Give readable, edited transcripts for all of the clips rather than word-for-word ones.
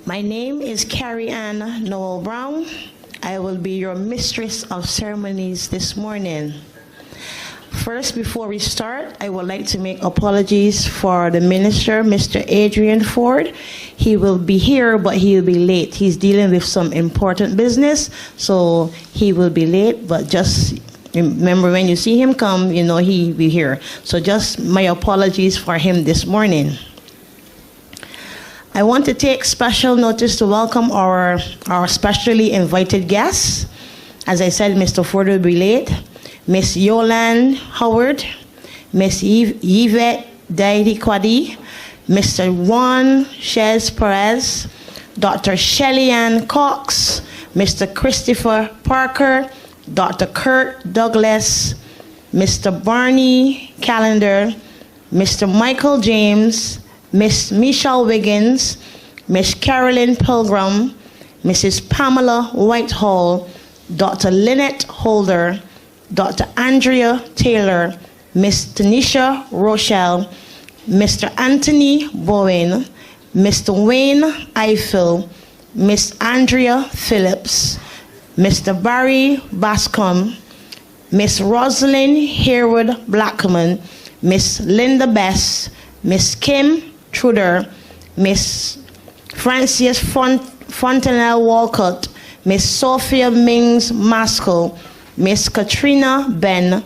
My name is Carrie Ann Noel Brown. I will be your mistress of ceremonies this morning. First, before we start, I would like to make apologies for the minister, Mr. Adrian Ford. He will be here, but he'll be late. He's dealing with some important business, so he will be late, but just remember when you see him come, you know he'll be here. So just my apologies for him this morning. I want to take special notice to welcome our specially invited guests. As I said, Mr. Ford will be late. Miss Yolande Howard, Miss Yvette Daidi Kwadi, Mr. Juan Chez Perez, Dr. Shelly Ann Cox, Mr. Christopher Parker, Dr. Kurt Douglas, Mr. Barney Callender, Mr. Michael James, Miss Michelle Wiggins, Miss Carolyn Pilgrim, Mrs. Pamela Whitehall, Dr. Lynette Holder, Dr. Andrea Taylor, Miss Tanisha Rochelle, Mr. Anthony Bowen, Mr. Wayne Eiffel, Miss Andrea Phillips, Mr. Barry Bascom, Miss Rosalind Harewood Blackman, Miss Linda Bess, Miss Kim Truder, Miss Frances Fontenelle Walcott, Miss Sophia Mings Maskell, Miss Katrina Ben,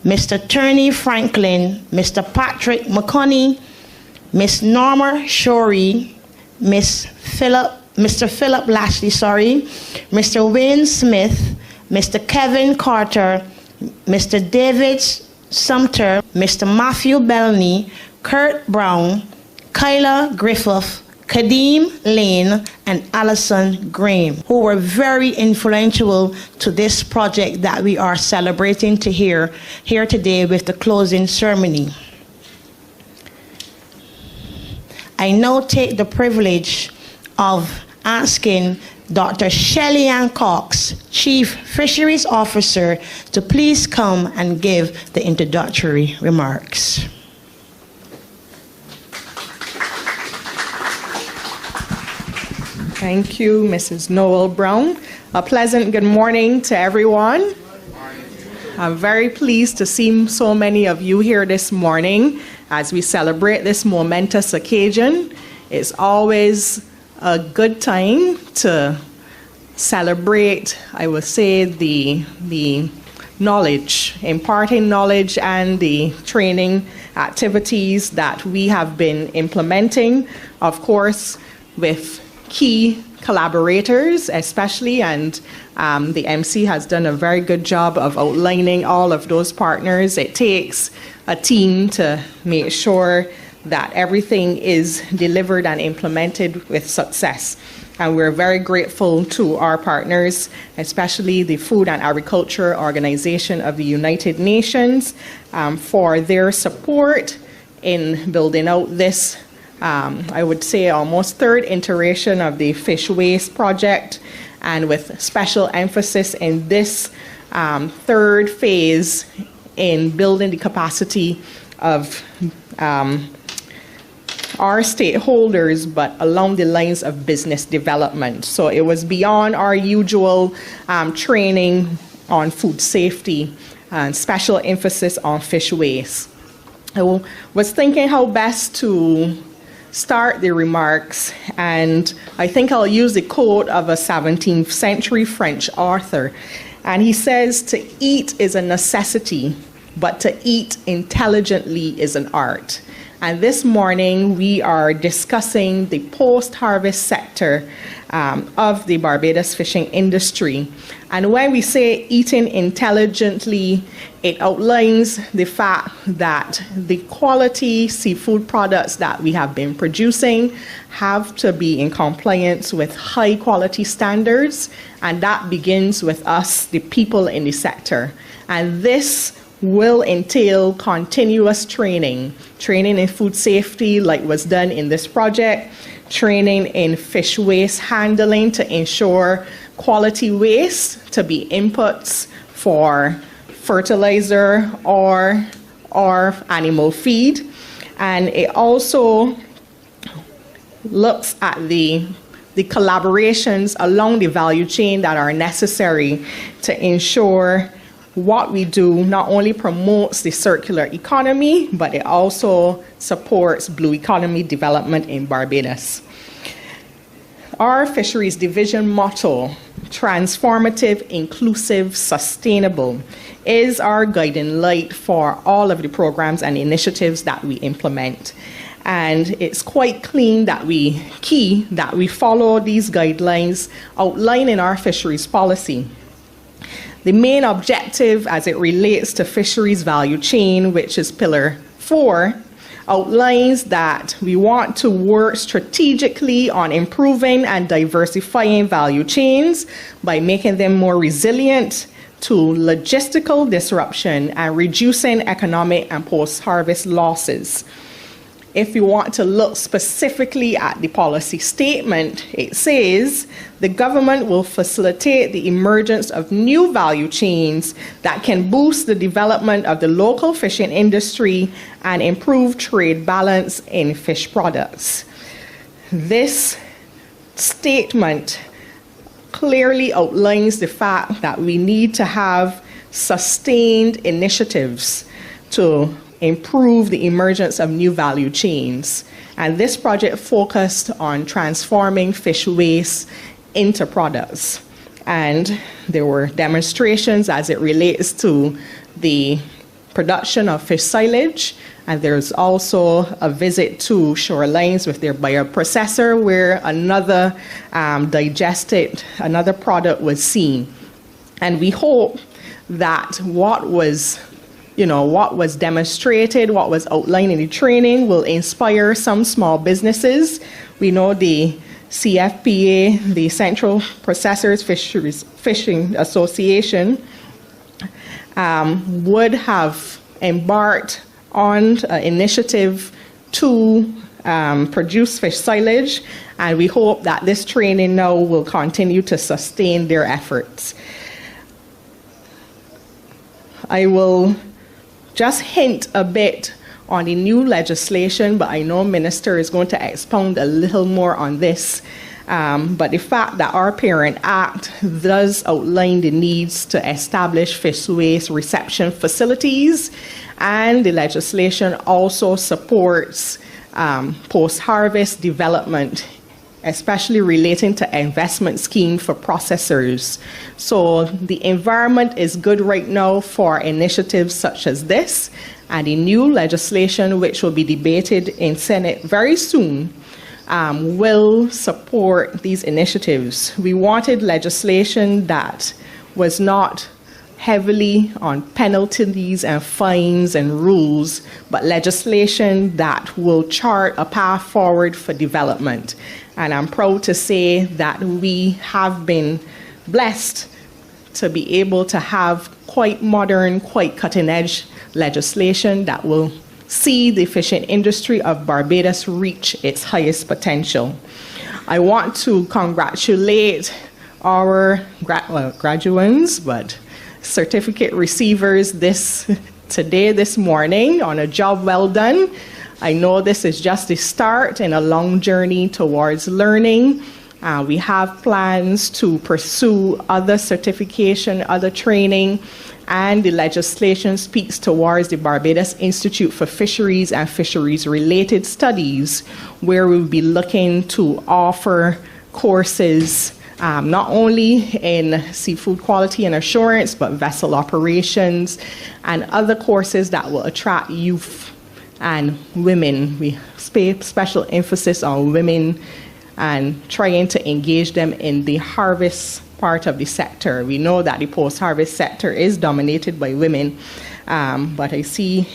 Mr. Turney Franklin, Mr. Patrick McConney, Miss Norma Shorey, Mr. Philip Lashley, Mr. Wayne Smith, Mr. Kevin Carter, Mr. David Sumter, Mr. Matthew Bellany, Kurt Brown, Kyla Griffith, Kadeem Lane, and Alison Graham, who were very influential to this project that we are celebrating here today with the closing ceremony. I now take the privilege of asking Dr. Shelly Ann Cox, Chief Fisheries Officer, to please come and give the introductory remarks. Thank you, Mrs. Noel Brown. A pleasant good morning to everyone. I'm very pleased to see so many of you here this morning as we celebrate this momentous occasion. It's always a good time to celebrate, I would say, the knowledge, imparting knowledge and the training activities that we have been implementing, of course, with key collaborators especially, and the MC has done a very good job of outlining all of those partners. It takes a team to make sure that everything is delivered and implemented with success. And we're very grateful to our partners, especially the Food and Agriculture Organization of the United Nations, for their support in building out this I would say almost third iteration of the fish waste project, and with special emphasis in this third phase in building the capacity of our stakeholders, but along the lines of business development. So it was beyond our usual training on food safety and special emphasis on fish waste. I was thinking how best to start the remarks, and I think I'll use the quote of a 17th century French author. And he says, "To eat is a necessity, but to eat intelligently is an art." And this morning we are discussing the post-harvest sector of the Barbados fishing industry. And when we say eating intelligently, it outlines the fact that the quality seafood products that we have been producing have to be in compliance with high quality standards, and that begins with us, the people in the sector. And this will entail continuous training in food safety like was done in this project, training in fish waste handling to ensure quality waste to be inputs for fertilizer or animal feed. And it also looks at the the collaborations along the value chain that are necessary to ensure what we do not only promotes the circular economy, but it also supports blue economy development in Barbados. Our Fisheries Division motto, transformative, inclusive, sustainable, is our guiding light for all of the programs and initiatives that we implement. And it's quite key that we follow these guidelines outlined in our fisheries policy. The main objective as it relates to fisheries value chain, which is Pillar 4, outlines that we want to work strategically on improving and diversifying value chains by making them more resilient to logistical disruption and reducing economic and post-harvest losses. If you want to look specifically at the policy statement, it says the government will facilitate the emergence of new value chains that can boost the development of the local fishing industry and improve trade balance in fish products. This statement clearly outlines the fact that we need to have sustained initiatives to improve the emergence of new value chains. And this project focused on transforming fish waste into products. And there were demonstrations as it relates to the production of fish silage. And there's also a visit to shorelines with their bioprocessor where another another product was seen. And we hope that what was demonstrated, what was outlined in the training will inspire some small businesses. We know the CFPA, the Central Processors Fishing Association, would have embarked on an initiative to produce fish silage, and we hope that this training now will continue to sustain their efforts. I will just hint a bit on the new legislation, but I know Minister is going to expound a little more on this. But the fact that our Parent Act does outline the needs to establish fish waste reception facilities, and the legislation also supports post-harvest development, especially relating to investment scheme for processors. So the environment is good right now for initiatives such as this, and the new legislation, which will be debated in Senate very soon, will support these initiatives. We wanted legislation that was not heavily on penalties and fines and rules, but legislation that will chart a path forward for development. And I'm proud to say that we have been blessed to be able to have quite modern, quite cutting-edge legislation that will see the fishing industry of Barbados reach its highest potential. I want to congratulate our graduates, but certificate receivers this morning on a job well done. I know this is just the start in a long journey towards learning. We have plans to pursue other certification, other training, and the legislation speaks towards the Barbados Institute for Fisheries and Fisheries-related Studies, where we'll be looking to offer courses not only in seafood quality and assurance, but vessel operations and other courses that will attract youth and women. We pay special emphasis on women and trying to engage them in the harvest part of the sector. We know that the post-harvest sector is dominated by women, but I see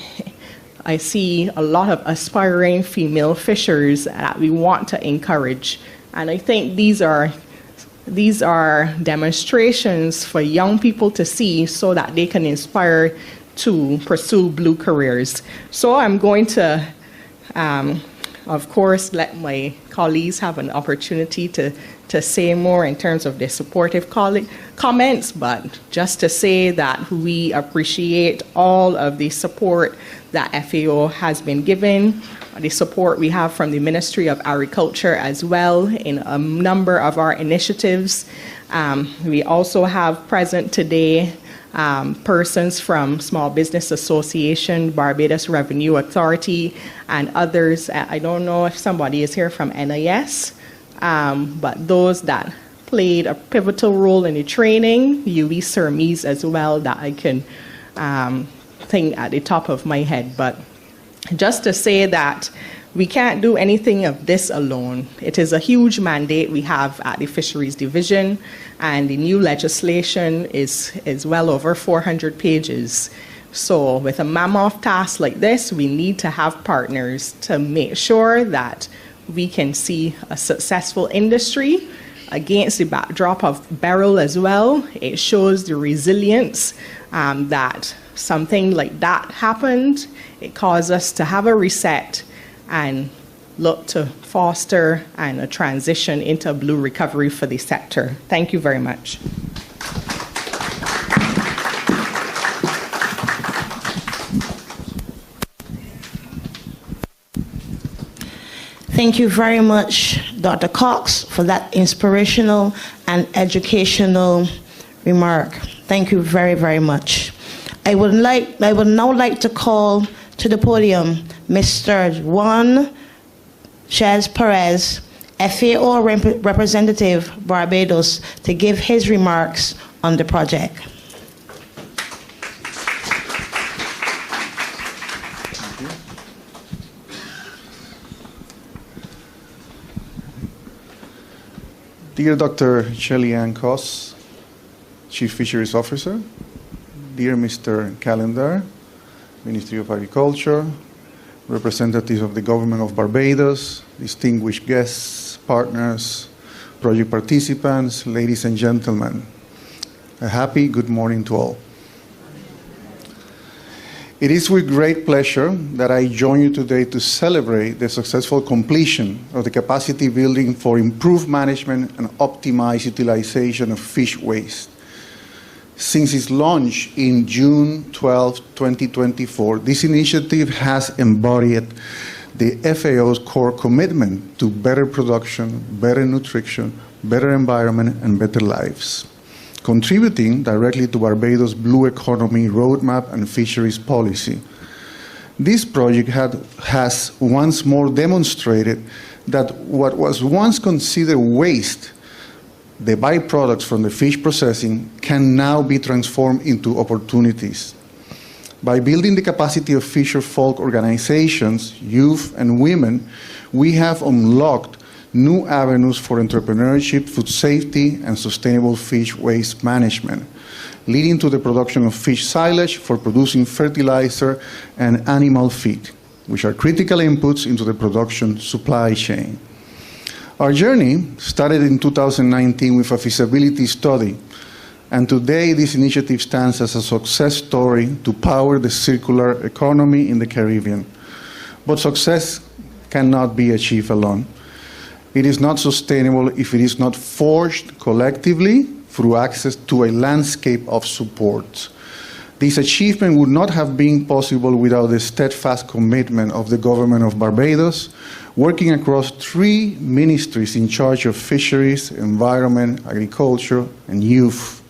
a lot of aspiring female fishers that we want to encourage. And I think these are demonstrations for young people to see so that they can inspire to pursue blue careers. So I'm going to, of course, let my colleagues have an opportunity to to say more in terms of their supportive comments, but just to say that we appreciate all of the support that FAO has been given, the support we have from the Ministry of Agriculture as well in a number of our initiatives. We also have present today persons from Small Business Association, Barbados Revenue Authority, and others. I don't know if somebody is here from NIS, but those that played a pivotal role in the training, UV Surmise as well, that I can think at the top of my head. But just to say that we can't do anything of this alone. It is a huge mandate we have at the Fisheries Division, and the new legislation is well over 400 pages. So with a mammoth task like this, we need to have partners to make sure that we can see a successful industry against the backdrop of Beryl as well. It shows the resilience that something like that happened. It caused us to have a reset and look to foster and a transition into a blue recovery for the sector. Thank you very much. Thank you very much, Dr. Cox, for that inspirational and educational remark. Thank you very, very much. I would now like to call to the podium Mr. Juan Chez Perez, FAO representative, Barbados, to give his remarks on the project. Dear Dr. Shelly-Ann Koss, Chief Fisheries Officer, dear Mr. Calendar, Ministry of Agriculture, representatives of the Government of Barbados, distinguished guests, partners, project participants, ladies and gentlemen, a happy good morning to all. It is with great pleasure that I join you today to celebrate the successful completion of the capacity building for improved management and optimized utilization of fish waste. Since its launch in June 12, 2024, this initiative has embodied the FAO's core commitment to better production, better nutrition, better environment, and better lives, contributing directly to Barbados' Blue Economy Roadmap and Fisheries Policy. This project has once more demonstrated that what was once considered waste, the byproducts from the fish processing, can now be transformed into opportunities. By building the capacity of fisherfolk organizations, youth and women, we have unlocked new avenues for entrepreneurship, food safety, and sustainable fish waste management, leading to the production of fish silage for producing fertilizer and animal feed, which are critical inputs into the production supply chain. Our journey started in 2019 with a feasibility study, and today this initiative stands as a success story to power the circular economy in the Caribbean. But success cannot be achieved alone. It is not sustainable if it is not forged collectively through access to a landscape of support. This achievement would not have been possible without the steadfast commitment of the Government of Barbados, working across 3 ministries in charge of fisheries, environment, agriculture, and youth.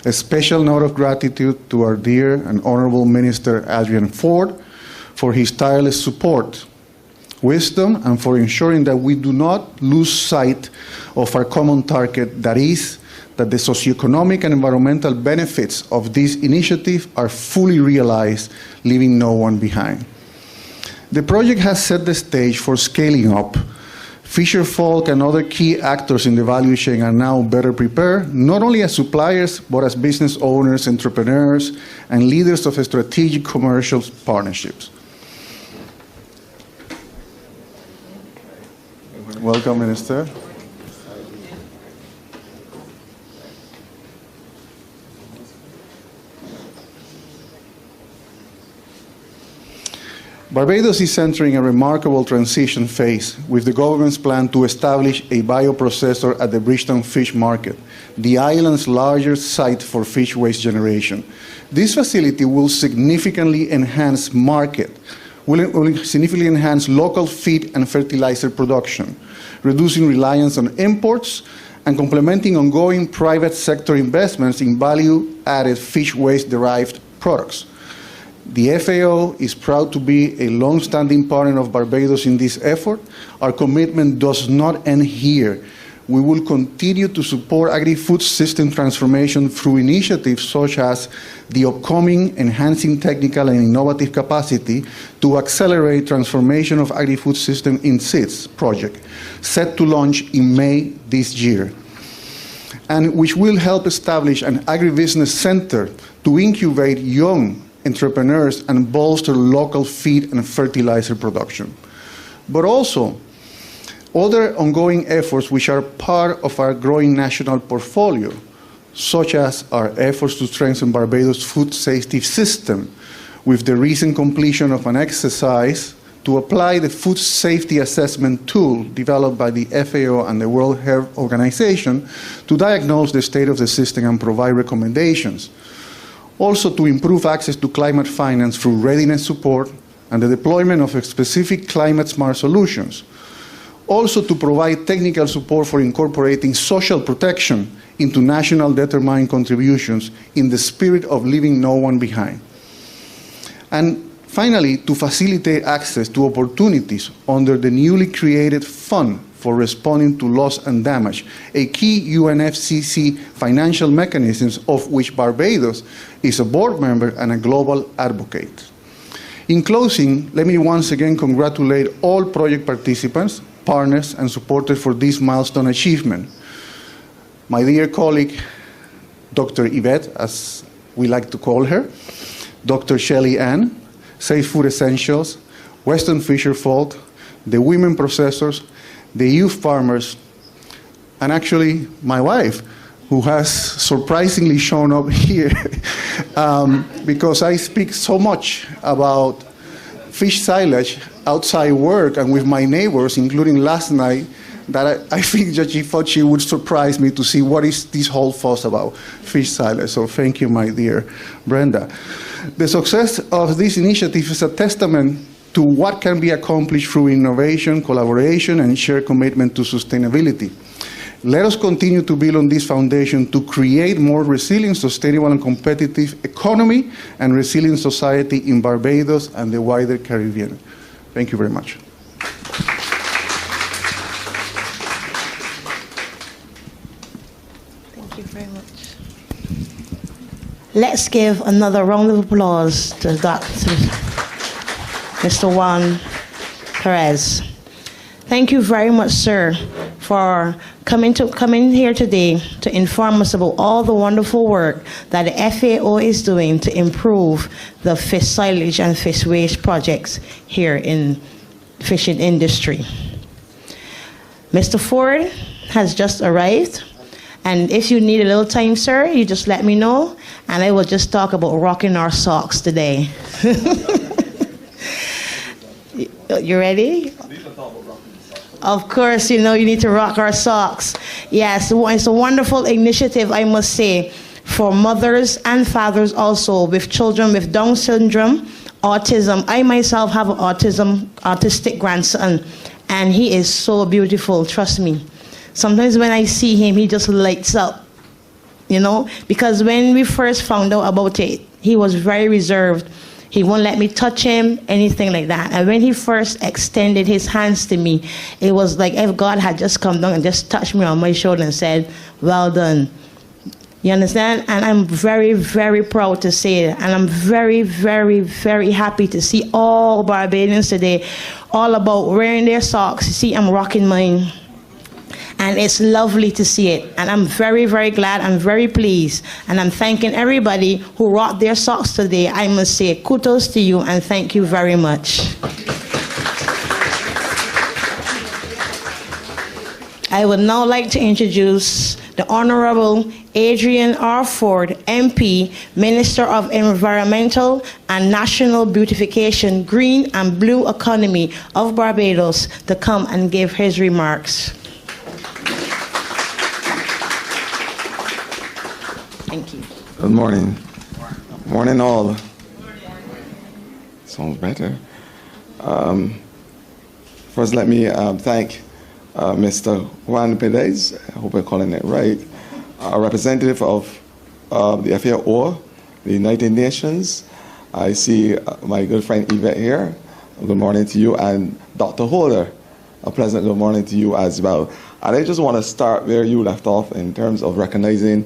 A special note of gratitude to our dear and honorable Minister Adrian Ford for his tireless support, wisdom, and for ensuring that we do not lose sight of our common target, that is, that the socioeconomic and environmental benefits of this initiative are fully realized, leaving no one behind. The project has set the stage for scaling up. Fisherfolk and other key actors in the value chain are now better prepared, not only as suppliers, but as business owners, entrepreneurs, and leaders of strategic commercial partnerships. Welcome, Minister. Barbados is entering a remarkable transition phase with the government's plan to establish a bioprocessor at the Bridgetown Fish Market, the island's largest site for fish waste generation. This facility will significantly enhance local feed and fertilizer production, reducing reliance on imports and complementing ongoing private sector investments in value-added fish waste-derived products. The FAO is proud to be a long-standing partner of Barbados in this effort. Our commitment does not end here. We will continue to support agri-food system transformation through initiatives such as the upcoming Enhancing Technical and Innovative Capacity to Accelerate Transformation of Agri-Food System in Seeds project, set to launch in May this year, and which will help establish an agribusiness center to incubate young entrepreneurs and bolster local feed and fertilizer production. But also, other ongoing efforts which are part of our growing national portfolio, such as our efforts to strengthen Barbados' food safety system with the recent completion of an exercise to apply the food safety assessment tool developed by the FAO and the World Health Organization to diagnose the state of the system and provide recommendations. Also to improve access to climate finance through readiness support and the deployment of specific climate-smart solutions. Also to provide technical support for incorporating social protection into national determined contributions in the spirit of leaving no one behind. And finally, to facilitate access to opportunities under the newly created Fund for Responding to Loss and Damage, a key UNFCCC financial mechanism of which Barbados is a board member and a global advocate. In closing, let me once again congratulate all project participants, partners, and supporters for this milestone achievement. My dear colleague, Dr. Yvette, as we like to call her, Dr. Shelley Ann, Safe Food Essentials, Western Fisherfolk, the women processors, the youth farmers, and actually my wife, who has surprisingly shown up here because I speak so much about fish silage outside work and with my neighbors, including last night, that I think that she thought she would surprise me to see what is this whole fuss about fish silage. So thank you, my dear Brenda. The success of this initiative is a testament to what can be accomplished through innovation, collaboration, and shared commitment to sustainability. Let us continue to build on this foundation to create more resilient, sustainable, and competitive economy and resilient society in Barbados and the wider Caribbean. Thank you very much. Thank you very much. Let's give another round of applause to Mr. Juan Perez. Thank you very much, sir, for coming here today to inform us about all the wonderful work that the FAO is doing to improve the fish silage and fish waste projects here in fishing industry. Mr. Ford has just arrived, and if you need a little time, sir, you just let me know, and I will just talk about rocking our socks today. You ready? Of course, you know you need to rock our socks. Yes, it's a wonderful initiative, I must say, for mothers and fathers also with children with Down syndrome, autism. I myself have an autistic grandson, and he is so beautiful, trust me. Sometimes when I see him, he just lights up, you know, because when we first found out about it, he was very reserved. He won't let me touch him, anything like that. And when he first extended his hands to me, it was like if God had just come down and just touched me on my shoulder and said, well done. You understand? And I'm very, very proud to say it. And I'm very, very, very happy to see all Barbadians today all about wearing their socks. You see, I'm rocking mine. And it's lovely to see it. And I'm very, very glad. I'm very pleased. And I'm thanking everybody who rocked their socks today. I must say kudos to you and thank you very much. I would now like to introduce the Honorable Adrian R. Ford, MP, Minister of Environmental and National Beautification, Green and Blue Economy of Barbados, to come and give his remarks. Thank you. Good morning. Morning all. Sounds better. First, let me thank Mr. Juan Perez, I hope I'm calling it right, a representative of the FAO, the United Nations. I see my good friend Yvette here. Good morning to you. And Dr. Holder, a pleasant good morning to you as well. And I just want to start where you left off in terms of recognizing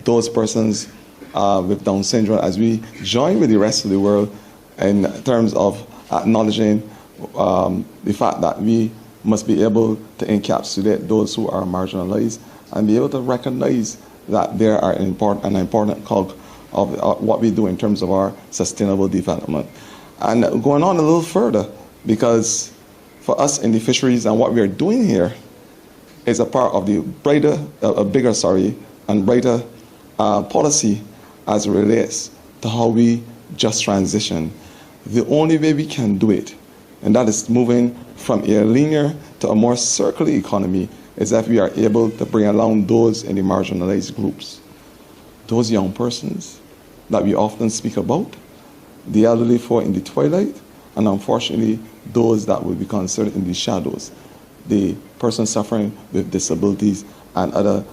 those persons with Down syndrome as we join with the rest of the world in terms of acknowledging the fact that we must be able to encapsulate those who are marginalized and be able to recognize that they are an important cog of what we do in terms of our sustainable development. And going on a little further, because for us in the fisheries and what we are doing here is a part of the bigger and brighter policy as it relates to how we just transition. The only way we can do it, and that is moving from a linear to a more circular economy, is if we are able to bring along those in the marginalized groups. Those young persons that we often speak about, the elderly folk in the twilight, and unfortunately, those that will be considered in the shadows, the person suffering with disabilities and other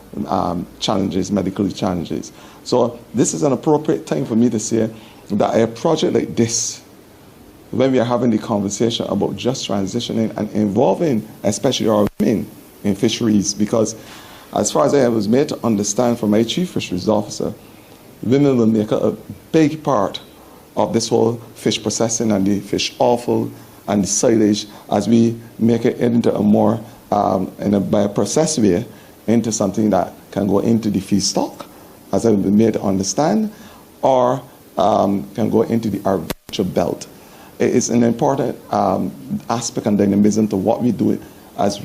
challenges, medical challenges. So this is an appropriate time for me to say that a project like this, when we are having the conversation about just transitioning and involving especially our women in fisheries, because as far as I was made to understand from my chief fisheries officer, women will make a big part of this whole fish processing and the fish offal and the silage as we make it into a more, by a processed way, into something that can go into the feedstock, as I've been made to understand, or can go into the agriculture belt. It is an important aspect and dynamism to what we do as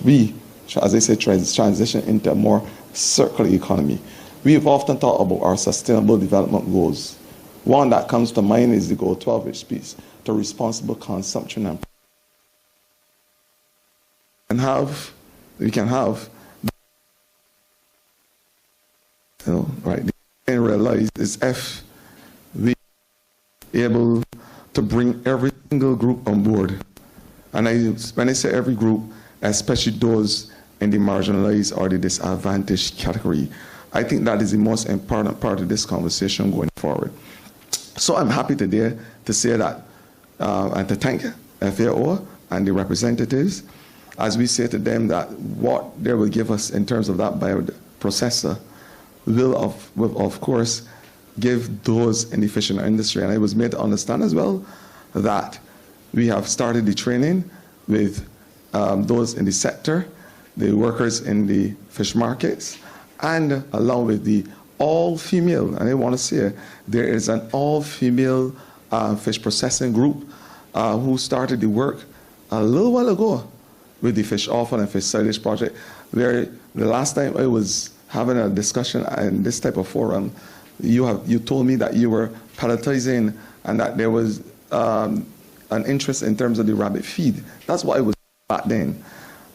I say, transition into a more circular economy. We've often thought about our sustainable development goals. One that comes to mind is the goal 12, which speaks to responsible consumption and we can have, right? The thing I realize is if we are able to bring every single group on board, and when I say every group, especially those in the marginalized or the disadvantaged category, I think that is the most important part of this conversation going forward. So I'm happy today to say that and to thank FAO and the representatives as we say to them that what they will give us in terms of that bioprocessor will of course give those in the fishing industry. And I was made to understand as well that we have started the training with those in the sector, the workers in the fish markets, and along with the all-female, and I want to say there is an all-female fish processing group who started the work a little while ago with the fish offal and fish silage project, where the last time I was having a discussion in this type of forum, you told me that you were pelletizing and that there was an interest in terms of the rabbit feed. That's what I was back then.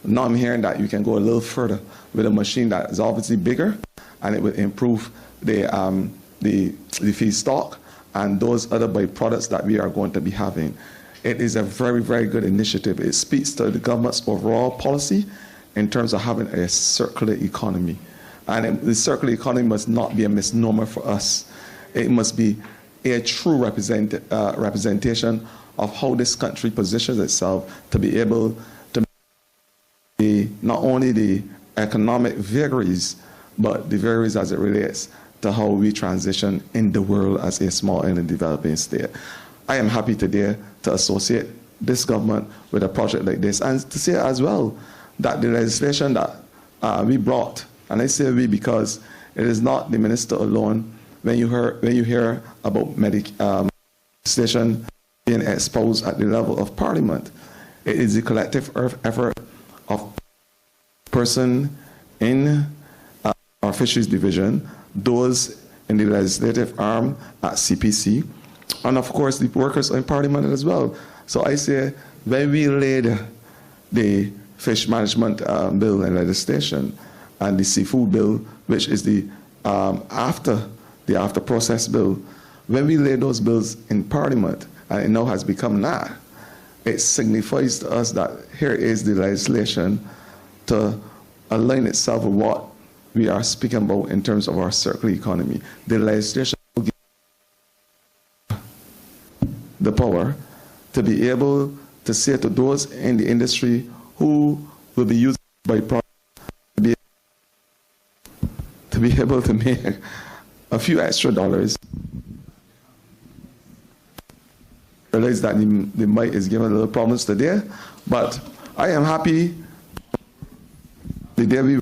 Now I'm hearing that you can go a little further with a machine that is obviously bigger, and it will improve the feedstock and those other byproducts that we are going to be having. It is a very, very good initiative. It speaks to the government's overall policy in terms of having a circular economy. And the circular economy must not be a misnomer for us. It must be a true representation of how this country positions itself to be able to be not only the economic vagaries, but the vagaries as it relates to how we transition in the world as a small and developing state. I am happy today to associate this government with a project like this, and to say as well that the legislation that we brought, and I say we because it is not the minister alone. When you hear about legislation being exposed at the level of Parliament, it is the collective effort of person in our our Fisheries Division, those in the legislative arm at CPC, and of course the workers in Parliament as well. So I say, when we laid the Fish Management Bill and legislation and the Seafood Bill, which is the after process bill, when we laid those bills in Parliament, and it now has become law, it signifies to us that here is the legislation to align itself with what we are speaking about in terms of our circular economy. The legislation will give the power to be able to say to those in the industry who will be using byproducts to be able to make a few extra dollars. Realize that the mic is giving a little problems today, but I am happy the day we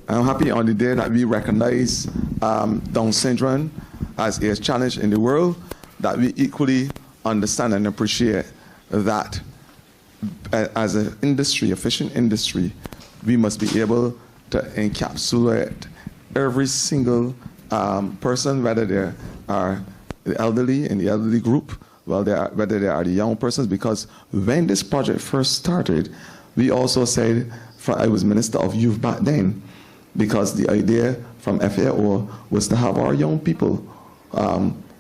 I'm happy on the day that we recognize Down syndrome as a challenge in the world, that we equally understand and appreciate that as an industry, a fishing industry, we must be able to encapsulate every single person, whether they are the elderly in the elderly group, whether they are the young persons, because when this project first started, we also said, I was Minister of Youth back then, because the idea from FAO was to have our young people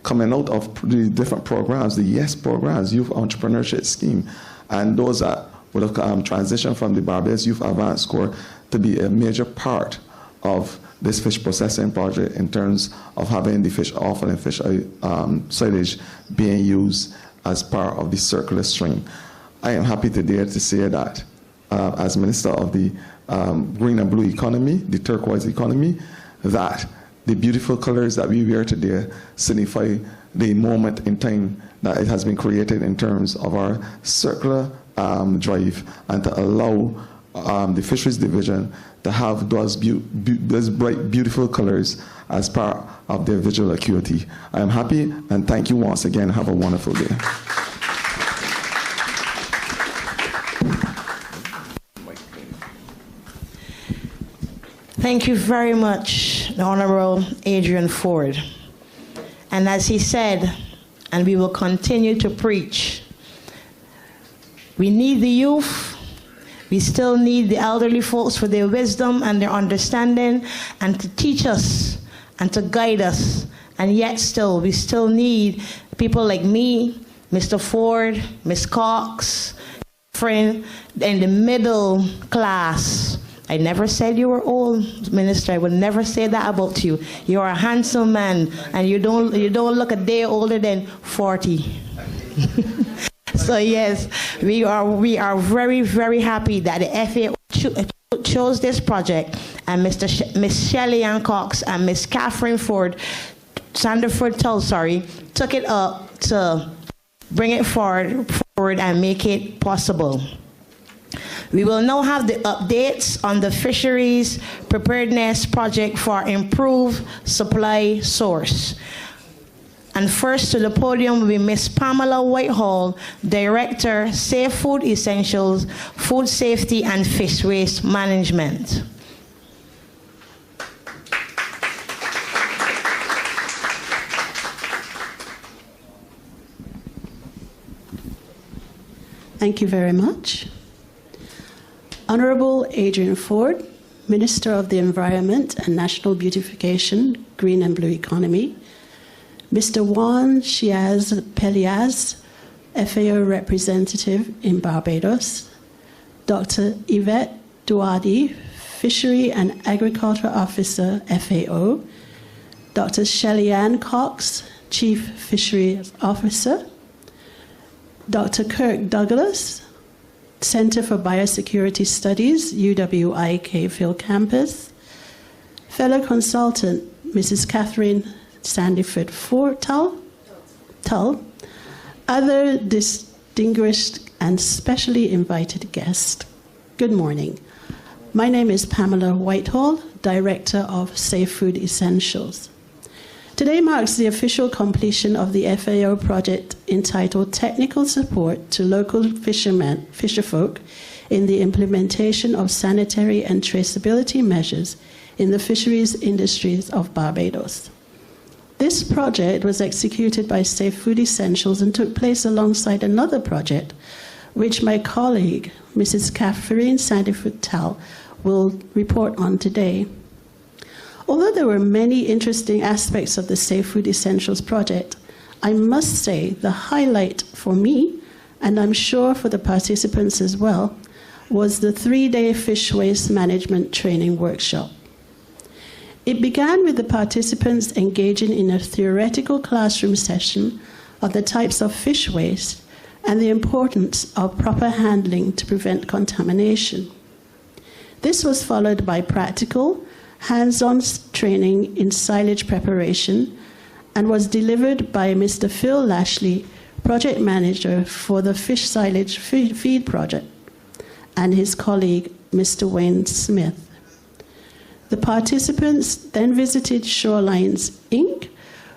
coming out of the different programs, the YES programs, Youth Entrepreneurship Scheme, and those that would have transitioned from the Barbados Youth Advanced Corps to be a major part of this fish processing project in terms of having the fish offal and fish silage being used as part of the circular stream. I am happy today to say that as Minister of the Green and Blue Economy, the turquoise economy, that the beautiful colors that we wear today signify the moment in time that it has been created in terms of our circular drive, and to allow the Fisheries Division to have those bright, beautiful colors as part of their visual acuity. I am happy, and thank you once again. Have a wonderful day. Thank you very much, the Honorable Adrian Ford. And as he said, and we will continue to preach, we need the youth. We still need the elderly folks for their wisdom and their understanding, and to teach us and to guide us. And yet still, we still need people like me, Mr. Ford, Ms. Cox, friend in the middle class. I never said you were old, Minister. I would never say that about you. You are a handsome man, and you don't look a day older than 40. So yes, we are very, very happy that the FAO chose this project, and Miss Shelley Ann Cox and Miss Catherine Ford, Sanderford Tull, took it up to bring it forward and make it possible. We will now have the updates on the Fisheries Preparedness Project for improved supply source. And first to the podium will be Ms. Pamela Whitehall, Director, Safe Food Essentials, Food Safety and Fish Waste Management. Thank you very much. Honorable Adrian Ford, Minister of the Environment and National Beautification, Green and Blue Economy, Mr. Juan Chiaz Pelias, FAO Representative in Barbados, Dr. Yvette Duardi, Fishery and Agriculture Officer, FAO, Dr. Shelley Ann Cox, Chief Fisheries Officer, Dr. Kirk Douglas, Center for Biosecurity Studies, UWI Cave Campus, fellow consultant, Mrs. Catherine Sandyford Ford Tull, other distinguished and specially invited guests. Good morning. My name is Pamela Whitehall, Director of Safe Food Essentials. Today marks the official completion of the FAO project entitled Technical Support to Local Fisherfolk in the Implementation of Sanitary and Traceability Measures in the Fisheries Industries of Barbados. This project was executed by Safe Food Essentials and took place alongside another project, which my colleague, Mrs. Catherine Sandifoot-Tal, will report on today. Although there were many interesting aspects of the Safe Food Essentials project, I must say the highlight for me, and I'm sure for the participants as well, was the 3-day fish waste management training workshop. It began with the participants engaging in a theoretical classroom session on the types of fish waste and the importance of proper handling to prevent contamination. This was followed by practical, hands-on training in silage preparation and was delivered by Mr. Phil Lashley, project manager for the fish silage feed project, and his colleague, Mr. Wayne Smith. The participants then visited Shorelines, Inc.,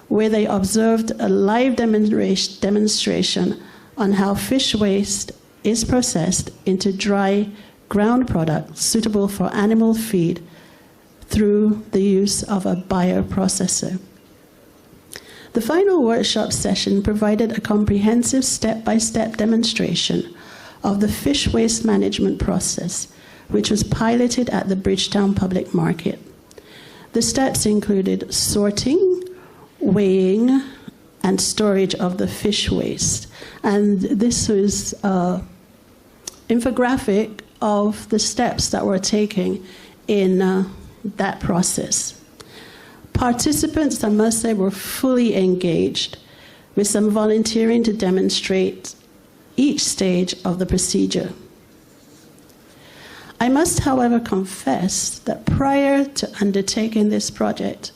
where they observed a live demonstration on how fish waste is processed into dry ground products suitable for animal feed through the use of a bioprocessor. The final workshop session provided a comprehensive step-by-step demonstration of the fish waste management process, which was piloted at the Bridgetown Public Market. The steps included sorting, weighing, and storage of the fish waste. And this was an infographic of the steps that were taken in that process. Participants, I must say, were fully engaged, with some volunteering to demonstrate each stage of the procedure. I must, however, confess that prior to undertaking this project,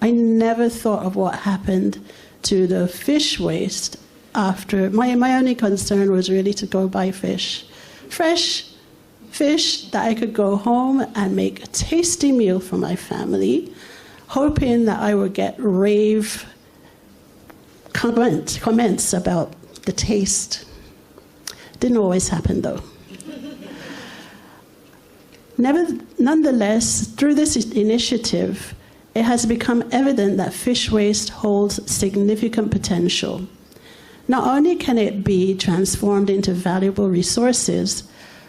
I never thought of what happened to the fish waste after. My only concern was really to go buy fish. Fresh fish that I could go home and make a tasty meal for my family, hoping that I would get rave comments about the taste. Didn't always happen, though. Nonetheless, through this initiative, it has become evident that fish waste holds significant potential. Not only can it be transformed into valuable resources,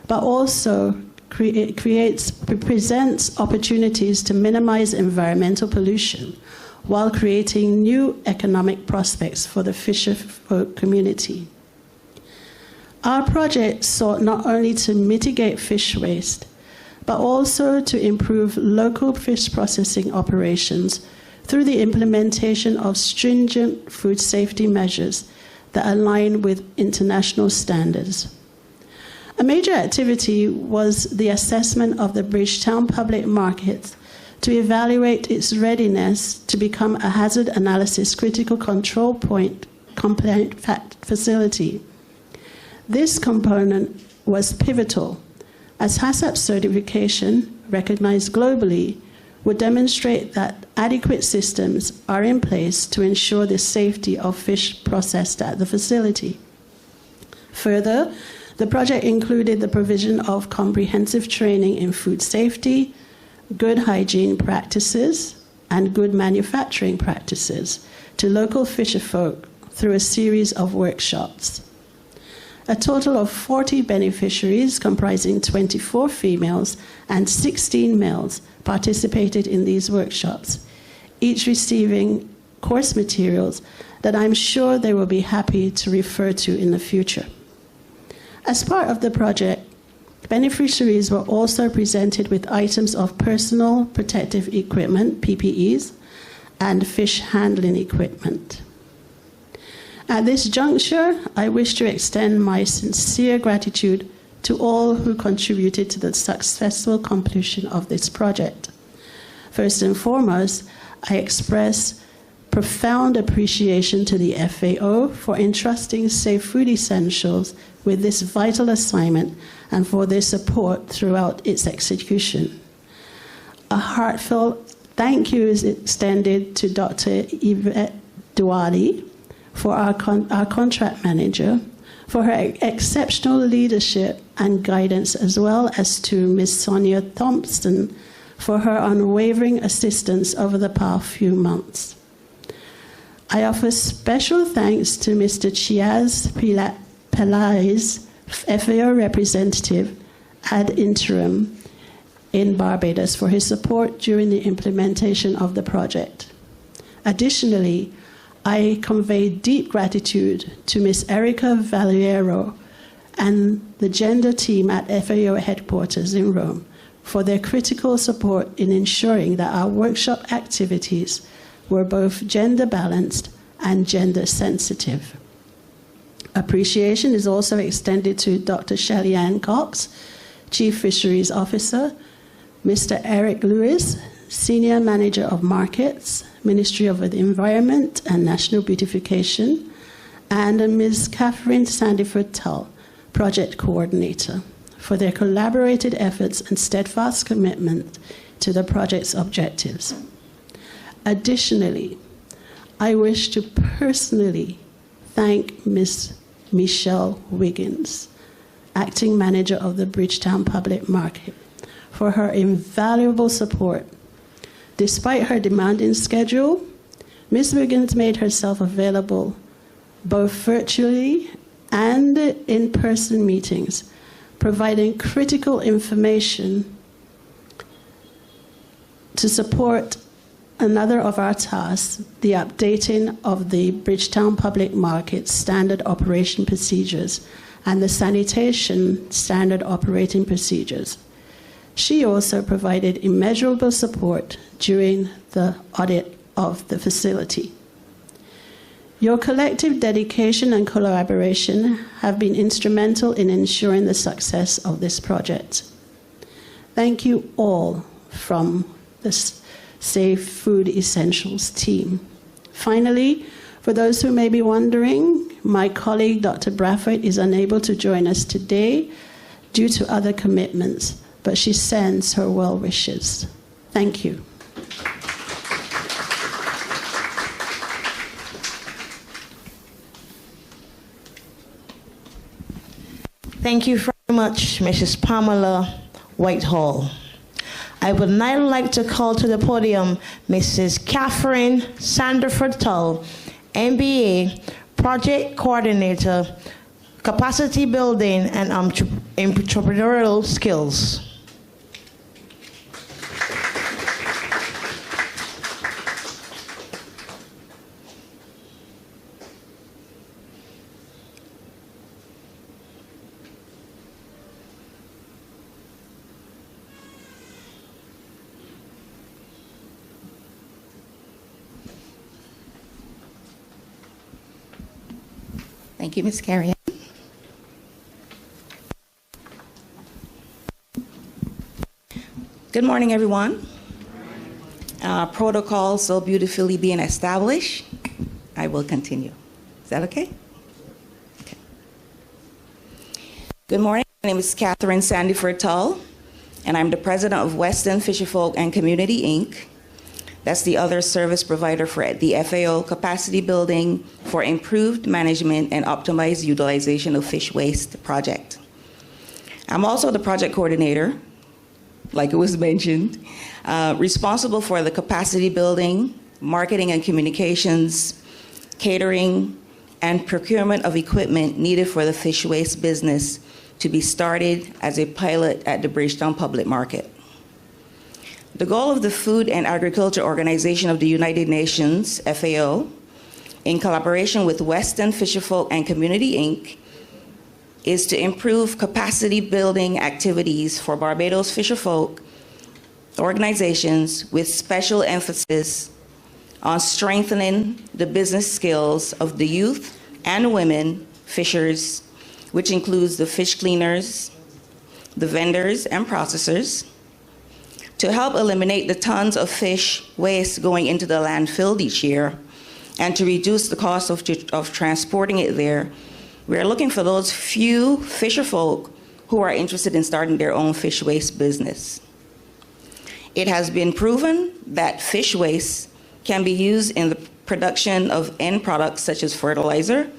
but also it presents opportunities to minimize environmental pollution while creating new economic prospects for the fisherfolk community. Our project sought not only to mitigate fish waste, but also to improve local fish processing operations through the implementation of stringent food safety measures that align with international standards. A major activity was the assessment of the Bridgetown Public Market to evaluate its readiness to become a hazard analysis critical control point compliant facility. This component was pivotal, as HACCP certification, recognized globally, would demonstrate that adequate systems are in place to ensure the safety of fish processed at the facility. Further, the project included the provision of comprehensive training in food safety, good hygiene practices, and good manufacturing practices to local fisherfolk through a series of workshops. A total of 40 beneficiaries, comprising 24 females and 16 males, participated in these workshops, each receiving course materials that I'm sure they will be happy to refer to in the future. As part of the project, beneficiaries were also presented with items of personal protective equipment, PPEs, and fish handling equipment. At this juncture, I wish to extend my sincere gratitude to all who contributed to the successful completion of this project. First and foremost, I express profound appreciation to the FAO for entrusting Safe Food Essentials with this vital assignment and for their support throughout its execution. A heartfelt thank you is extended to Dr. Yvette Duwadi, for our contract manager, for her exceptional leadership and guidance, as well as to Ms. Sonia Thompson for her unwavering assistance over the past few months. I offer special thanks to Mr. Chiaz Pelais, FAO representative ad interim in Barbados, for his support during the implementation of the project. Additionally, I convey deep gratitude to Ms. Erica Valiero and the gender team at FAO headquarters in Rome for their critical support in ensuring that our workshop activities were both gender balanced and gender sensitive. Appreciation is also extended to Dr. Shelley Ann Cox, Chief Fisheries Officer, Mr. Eric Lewis, Senior Manager of Markets, Ministry of the Environment and National Beautification, and Ms. Catherine Sandiford-Tull, Project Coordinator, for their collaborated efforts and steadfast commitment to the project's objectives. Additionally, I wish to personally thank Ms. Michelle Wiggins, Acting Manager of the Bridgetown Public Market, for her invaluable support. Despite her demanding schedule, Ms. Wiggins made herself available both virtually and in-person meetings, providing critical information to support another of our tasks, the updating of the Bridgetown Public Market Standard Operation Procedures and the Sanitation Standard Operating Procedures. She also provided immeasurable support during the audit of the facility. Your collective dedication and collaboration have been instrumental in ensuring the success of this project. Thank you all from the Safe Food Essentials team. Finally, for those who may be wondering, my colleague Dr. Bradford is unable to join us today due to other commitments, but she sends her well wishes. Thank you. Thank you very much, Mrs. Pamela Whitehall. I would now like to call to the podium Mrs. Catherine Sandiford-Tull, MBA, Project Coordinator, Capacity Building and Entrepreneurial Skills. Thank you, Ms. Carrie. Good morning, everyone. Protocol so beautifully being established, I will continue. Is that okay? Okay. Good morning. My name is Catherine Sandiford-Tull, and I'm the president of Western Fisherfolk and Community, Inc. That's the other service provider for the FAO Capacity Building for Improved Management and Optimized Utilization of Fish Waste project. I'm also the project coordinator, like it was mentioned, responsible for the capacity building, marketing and communications, catering, and procurement of equipment needed for the fish waste business to be started as a pilot at the Bridgetown Public Market. The goal of the Food and Agriculture Organization of the United Nations, FAO, in collaboration with Western Fisherfolk and Community, Inc., is to improve capacity building activities for Barbados fisherfolk organizations with special emphasis on strengthening the business skills of the youth and women fishers, which includes the fish cleaners, the vendors and processors, to help eliminate the tons of fish waste going into the landfill each year and to reduce the cost of transporting it there. We are looking for those few fisherfolk who are interested in starting their own fish waste business. It has been proven that fish waste can be used in the production of end products such as fertilizer,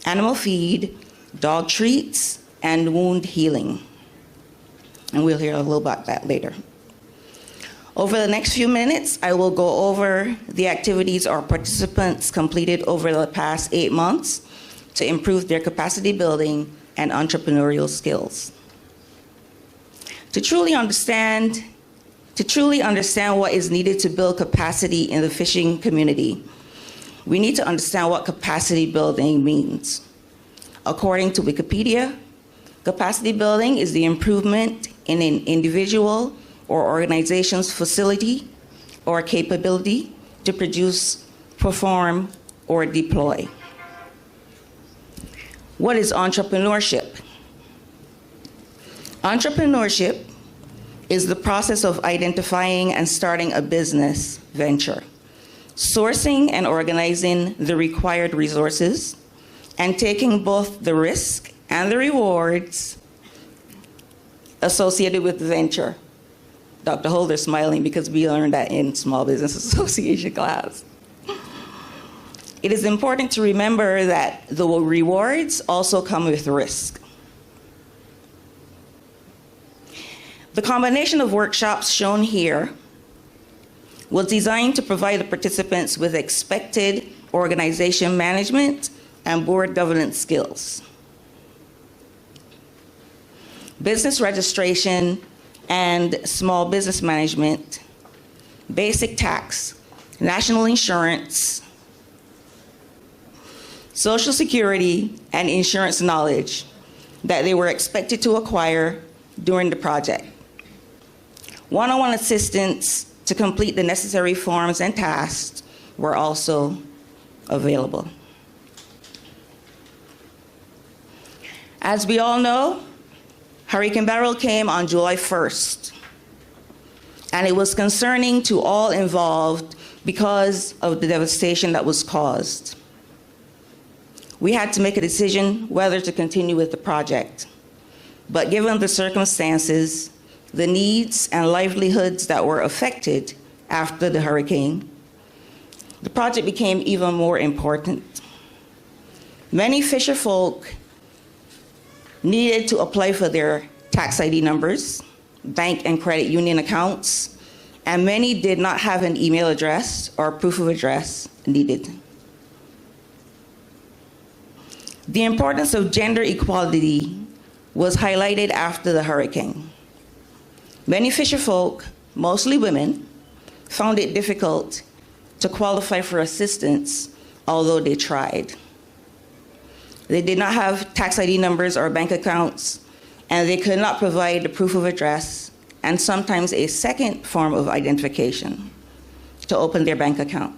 animal feed, dog treats, and wound healing. And we'll hear a little about that later. Over the next few minutes, I will go over the activities our participants completed over the past 8 months to improve their capacity building and entrepreneurial skills. To truly understand what is needed to build capacity in the fishing community, we need to understand what capacity building means. According to Wikipedia, capacity building is the improvement in an individual or organization's facility or capability to produce, perform, or deploy. What is entrepreneurship? Entrepreneurship is the process of identifying and starting a business venture, sourcing and organizing the required resources, and taking both the risk and the rewards associated with the venture. Dr. Holder's smiling because we learned that in Small Business Association class. It is important to remember that the rewards also come with risk. The combination of workshops shown here was designed to provide the participants with expected organization management and board governance skills, business registration and small business management, basic tax, national insurance, Social Security, and insurance knowledge that they were expected to acquire during the project. One-on-one assistance to complete the necessary forms and tasks were also available. As we all know, Hurricane Beryl came on July 1st, and it was concerning to all involved because of the devastation that was caused. We had to make a decision whether to continue with the project, but given the circumstances, the needs and livelihoods that were affected after the hurricane, the project became even more important. Many fisherfolk needed to apply for their tax ID numbers, bank and credit union accounts, and many did not have an email address or proof of address needed. The importance of gender equality was highlighted after the hurricane. Many fisherfolk, mostly women, found it difficult to qualify for assistance, although they tried. They did not have tax ID numbers or bank accounts, and they could not provide a proof of address and sometimes a second form of identification to open their bank account.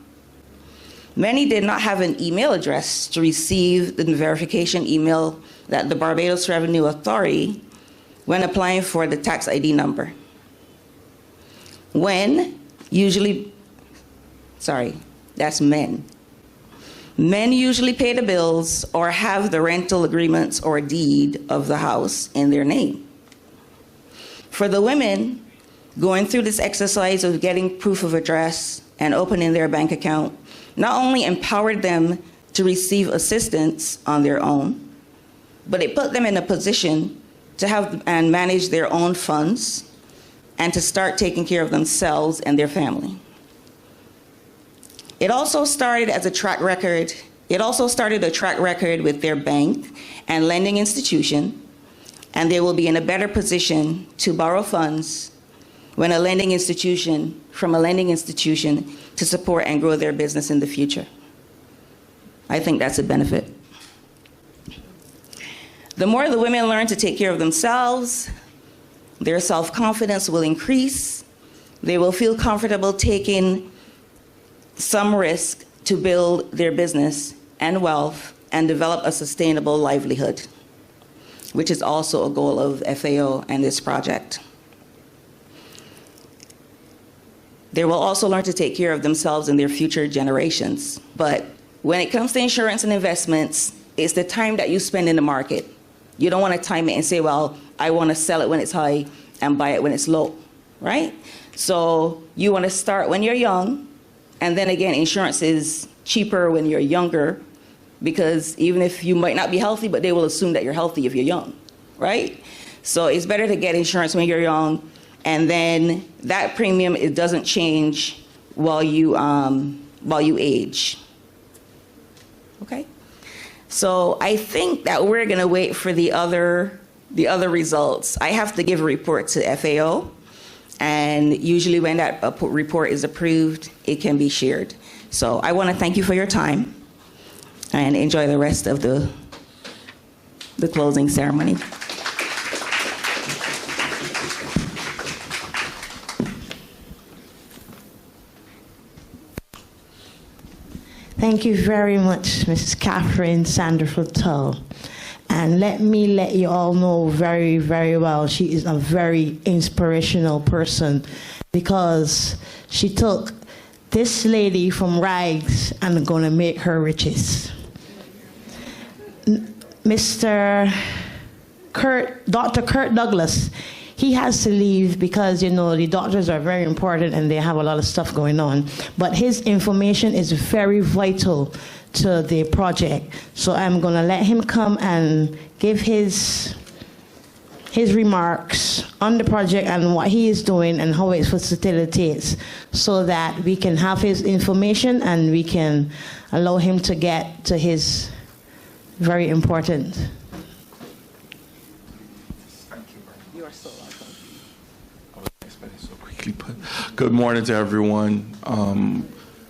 Many did not have an email address to receive the verification email that the Barbados Revenue Authority when applying for the tax ID number. That's men. Men usually pay the bills or have the rental agreements or deed of the house in their name. For the women, going through this exercise of getting proof of address and opening their bank account not only empowered them to receive assistance on their own, but it put them in a position to have and manage their own funds and to start taking care of themselves and their family. It also started a track record with their bank and lending institution, and they will be in a better position to borrow funds from a lending institution to support and grow their business in the future. I think that's a benefit. The more the women learn to take care of themselves, their self-confidence will increase. They will feel comfortable taking some risk to build their business and wealth and develop a sustainable livelihood, which is also a goal of FAO and this project. They will also learn to take care of themselves and their future generations. But when it comes to insurance and investments, it's the time that you spend in the market. You don't want to time it and say, well, I want to sell it when it's high and buy it when it's low. right? So you want to start when you're young, and then again, insurance is cheaper when you're younger, because even if you might not be healthy, but they will assume that you're healthy if you're young, right? So it's better to get insurance when you're young, and then that premium, it doesn't change while you age. Okay? So I think that we're going to wait for the other results. I have to give a report to FAO, and usually when that report is approved, it can be shared. So I want to thank you for your time, and enjoy the rest of the closing ceremony. Thank you very much, Mrs. Catherine Sanderford-Tull. And let me let you all know very, very well, she is a very inspirational person, because she took this lady from rags and gonna make her riches. Dr. Kurt Douglas, he has to leave because, you know, the doctors are very important and they have a lot of stuff going on. But his information is very vital to the project. So I'm going to let him come and give his remarks on the project and what he is doing and how it facilitates, so that we can have his information and we can allow him to get to his very important. Good morning to everyone.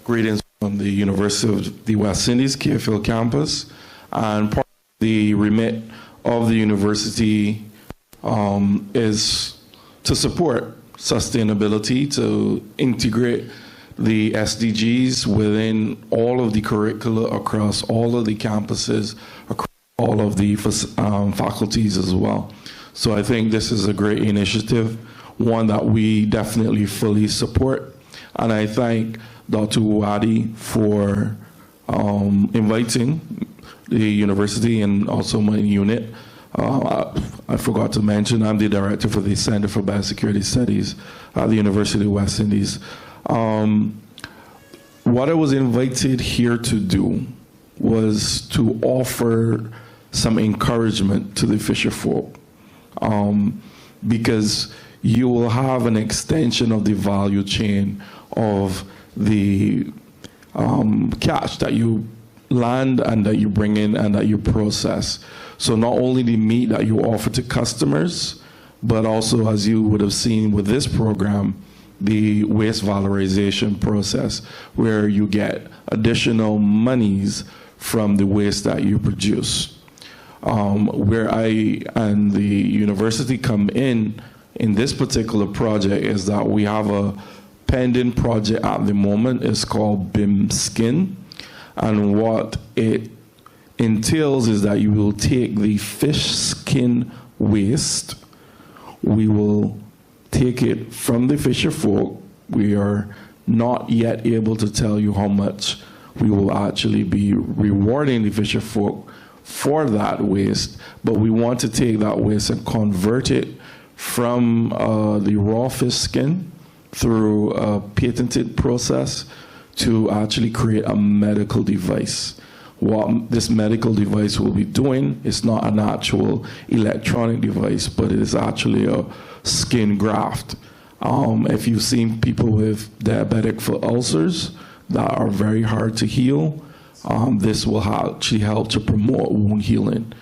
Greetings from the University of the West Indies, KFL campus. And part of the remit of the university is to support sustainability, to integrate the SDGs within all of the curricula across all of the campuses, across all of the faculties as well. So I think this is a great initiative, one that we definitely fully support. And I thank Dr. Wadi for inviting the university and also my unit. I forgot to mention, I'm the director for the Center for Biosecurity Studies at the University of West Indies. What I was invited here to do was to offer some encouragement to the Fisherfolk, because you will have an extension of the value chain of the catch that you land and that you bring in and that you process. So not only the meat that you offer to customers, but also, as you would have seen with this program, the waste valorization process, where you get additional monies from the waste that you produce. Where I and the university come in this particular project is that we have a pending project at the moment. It's called BIM Skin. And what it entails is that you will take the fish skin waste, we will take it from the Fisherfolk. We are not yet able to tell you how much we will actually be rewarding the Fisherfolk for that waste, but we want to take that waste and convert it from the raw fish skin through a patented process to actually create a medical device. What this medical device will be doing is not an actual electronic device, but it is actually a skin graft. If you've seen people with diabetic foot ulcers that are very hard to heal, this will actually help to promote wound healing.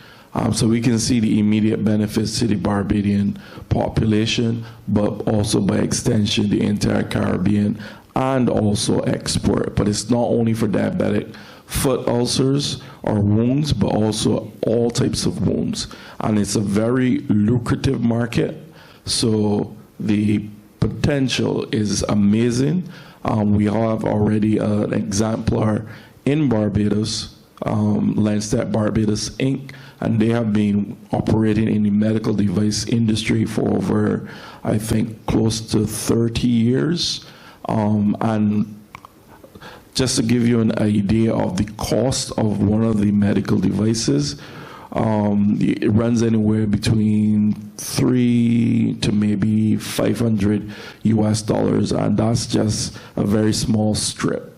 So we can see the immediate benefits to the Barbadian population, but also by extension the entire Caribbean, and also export. But it's not only for diabetic foot ulcers or wounds, but also all types of wounds. And it's a very lucrative market, so the potential is amazing. We have already an exemplar in Barbados, Lenstep Barbados Inc., and they have been operating in the medical device industry for over, I think, close to 30 years. And just to give you an idea of the cost of one of the medical devices, It runs anywhere between $3 to maybe $500 US, and that's just a very small strip.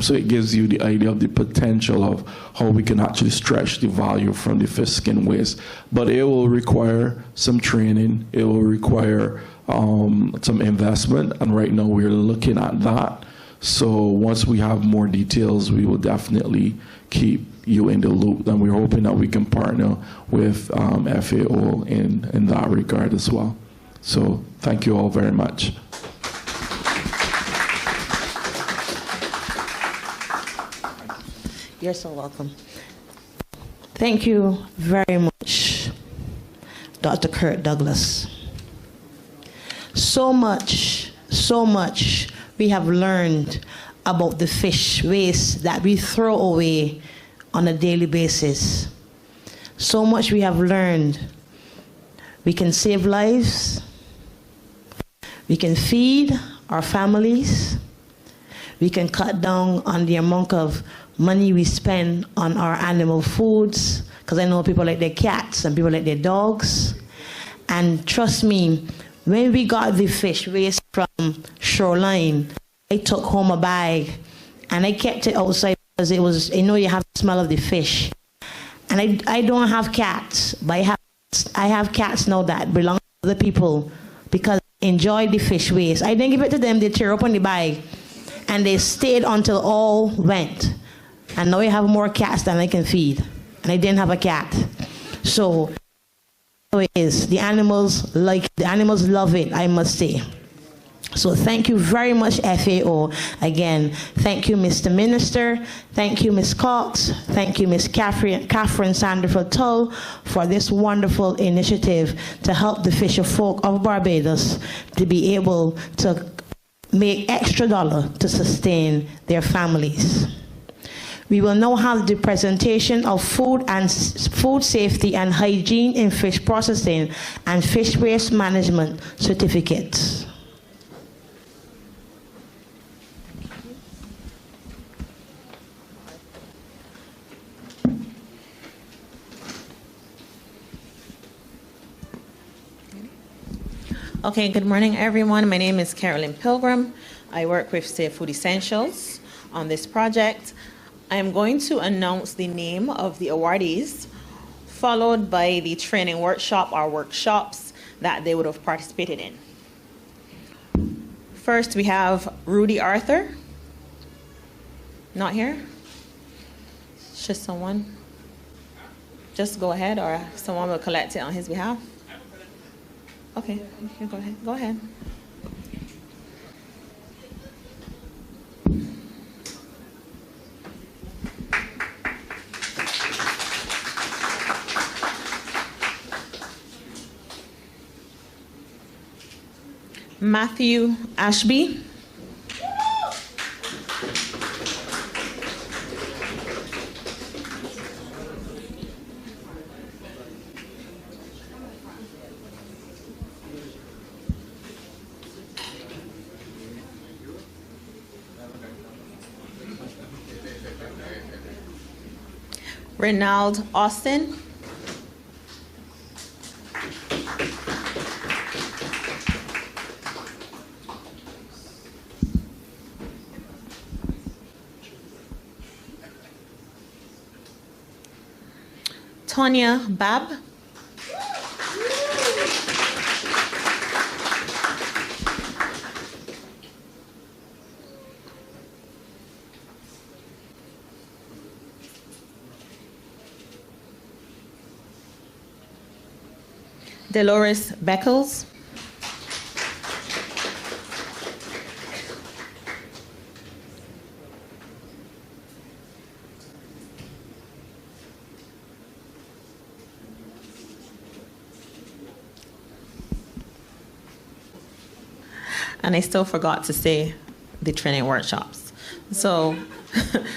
So it gives you the idea of the potential of how we can actually stretch the value from the fish skin waste. But it will require some training. It will require some investment, and right now we're looking at that. So once we have more details, we will definitely keep you in the loop, and we're hoping that we can partner with FAO in that regard as well. So thank you all very much. You're so welcome. Thank you very much, Dr. Kurt Douglas. So much we have learned about the fish waste that we throw away on a daily basis. So much we have learned. We can save lives. We can feed our families. We can cut down on the amount of money we spend on our animal foods, because I know people like their cats and people like their dogs. And trust me, when we got the fish waste from Shoreline, I took home a bag and I kept it outside because it was, you know, you have the smell of the fish. And I don't have cats, but I have cats now that belong to other people because I enjoy the fish waste. I didn't give it to them, they tear open the bag and they stayed until all went. And now I have more cats than I can feed. And I didn't have a cat. So it is. The animals love it, I must say. So thank you very much, FAO. Again, thank you, Mr. Minister. Thank you, Ms. Cox. Thank you, Ms. Catherine Sandiford-Tull, for this wonderful initiative to help the fisherfolk of Barbados to be able to make extra dollar to sustain their families. We will now have the presentation of food safety and hygiene in fish processing and fish waste management certificates. Okay, good morning, everyone. My name is Carolyn Pilgrim. I work with Safe Food Essentials on this project. I am going to announce the name of the awardees, followed by the training workshop or workshops that they would have participated in. First, we have Rudy Arthur. Not here? Should someone just go ahead, or someone will collect it on his behalf? Okay, you can go ahead. Go ahead. Matthew Ashby. Renald Austin. Tonya Bab. Dolores Beckles. And I still forgot to say the training workshops. So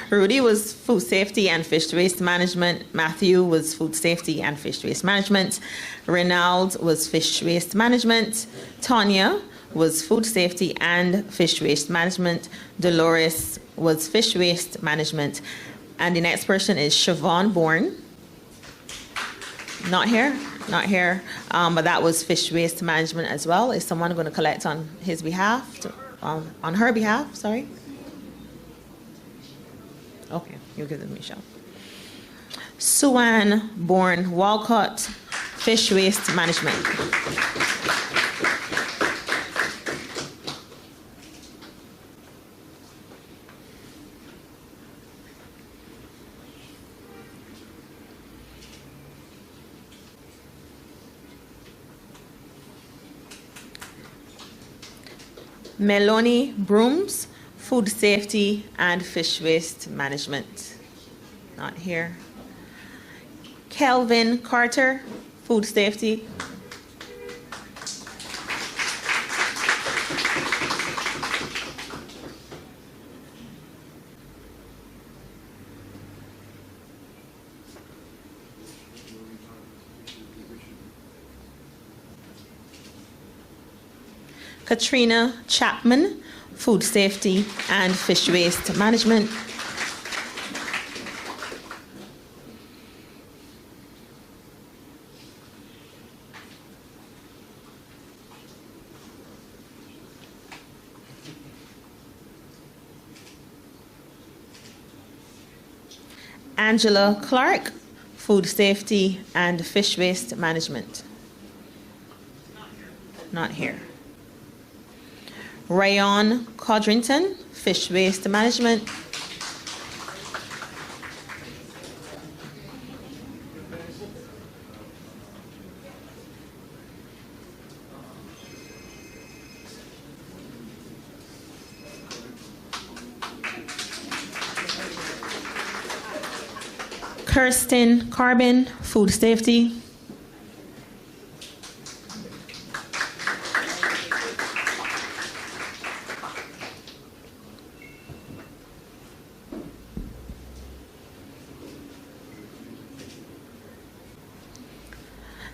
Rudy was food safety and fish waste management. Matthew was food safety and fish waste management. Renald was fish waste management. Tonya was food safety and fish waste management. Dolores was fish waste management. And the next person is Siobhan Bourne. Not here, not here. But that was fish waste management as well. Is someone going to collect on his behalf, on her behalf, sorry? Okay, you'll give them Michelle. Suan Bourne Walcott, fish waste management. Melanie Brooms, food safety and fish waste management. Not here. Kelvin Carter, food safety. Katrina Chapman, food safety and fish waste management. Angela Clark, food safety and fish waste management. Not here. Rayon Codrington, fish waste management. Kirsten Carbon, food safety.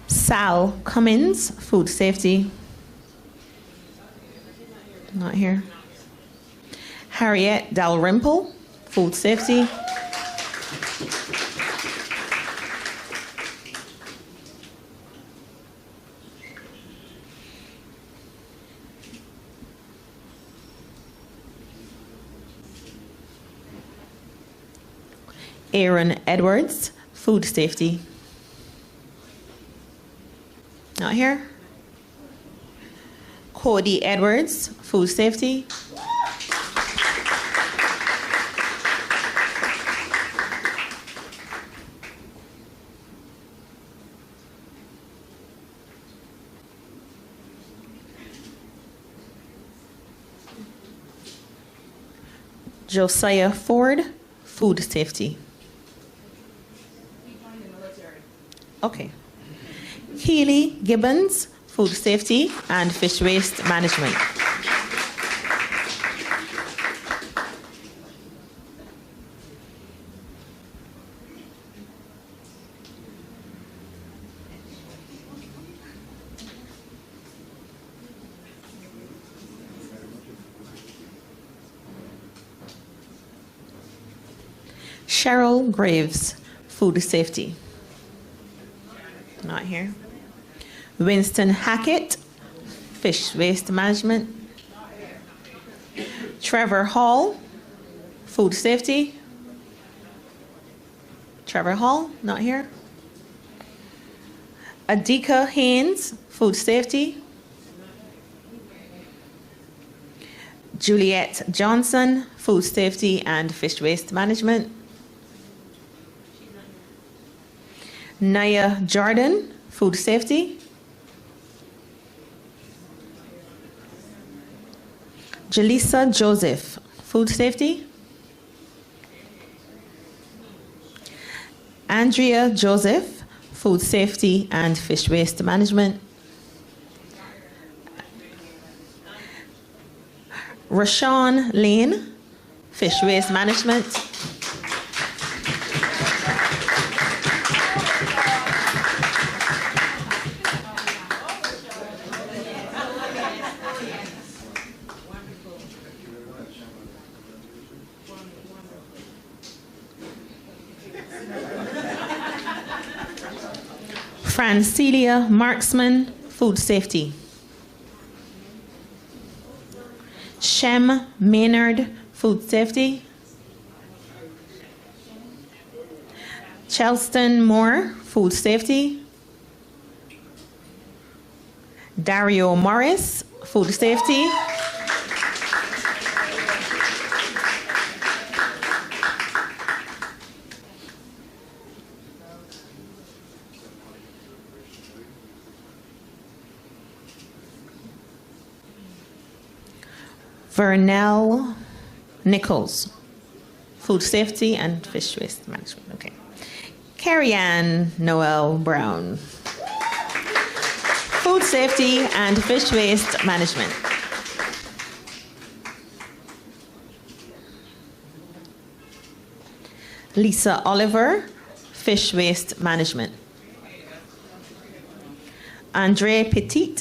Sal Cummins, food safety. Not here. Harriet Dalrymple, food safety. Aaron Edwards, food safety. Not here. Cody Edwards, food safety. Josiah Ford, food safety. Okay. Keely Gibbons, food safety and fish waste management. Cheryl Graves, food safety. Not here. Winston Hackett, fish waste management. Trevor Hall, food safety. Trevor Hall, not here. Adika Haynes, food safety. Juliet Johnson, food safety and fish waste management. Naya Jordan, food safety. Jalisa Joseph, food safety. Andrea Joseph, food safety and fish waste management. Rashawn Lane, fish waste management. Francilia Marksman, Food Safety. Shem Maynard, Food Safety. Chelston Moore, Food Safety. Dario Morris, Food Safety. Vernell Nichols, Food Safety and Fish Waste Management. Okay. Carrie Ann Noel Brown, Food Safety and Fish Waste Management. Lisa Oliver, Fish Waste Management. Andre Petit,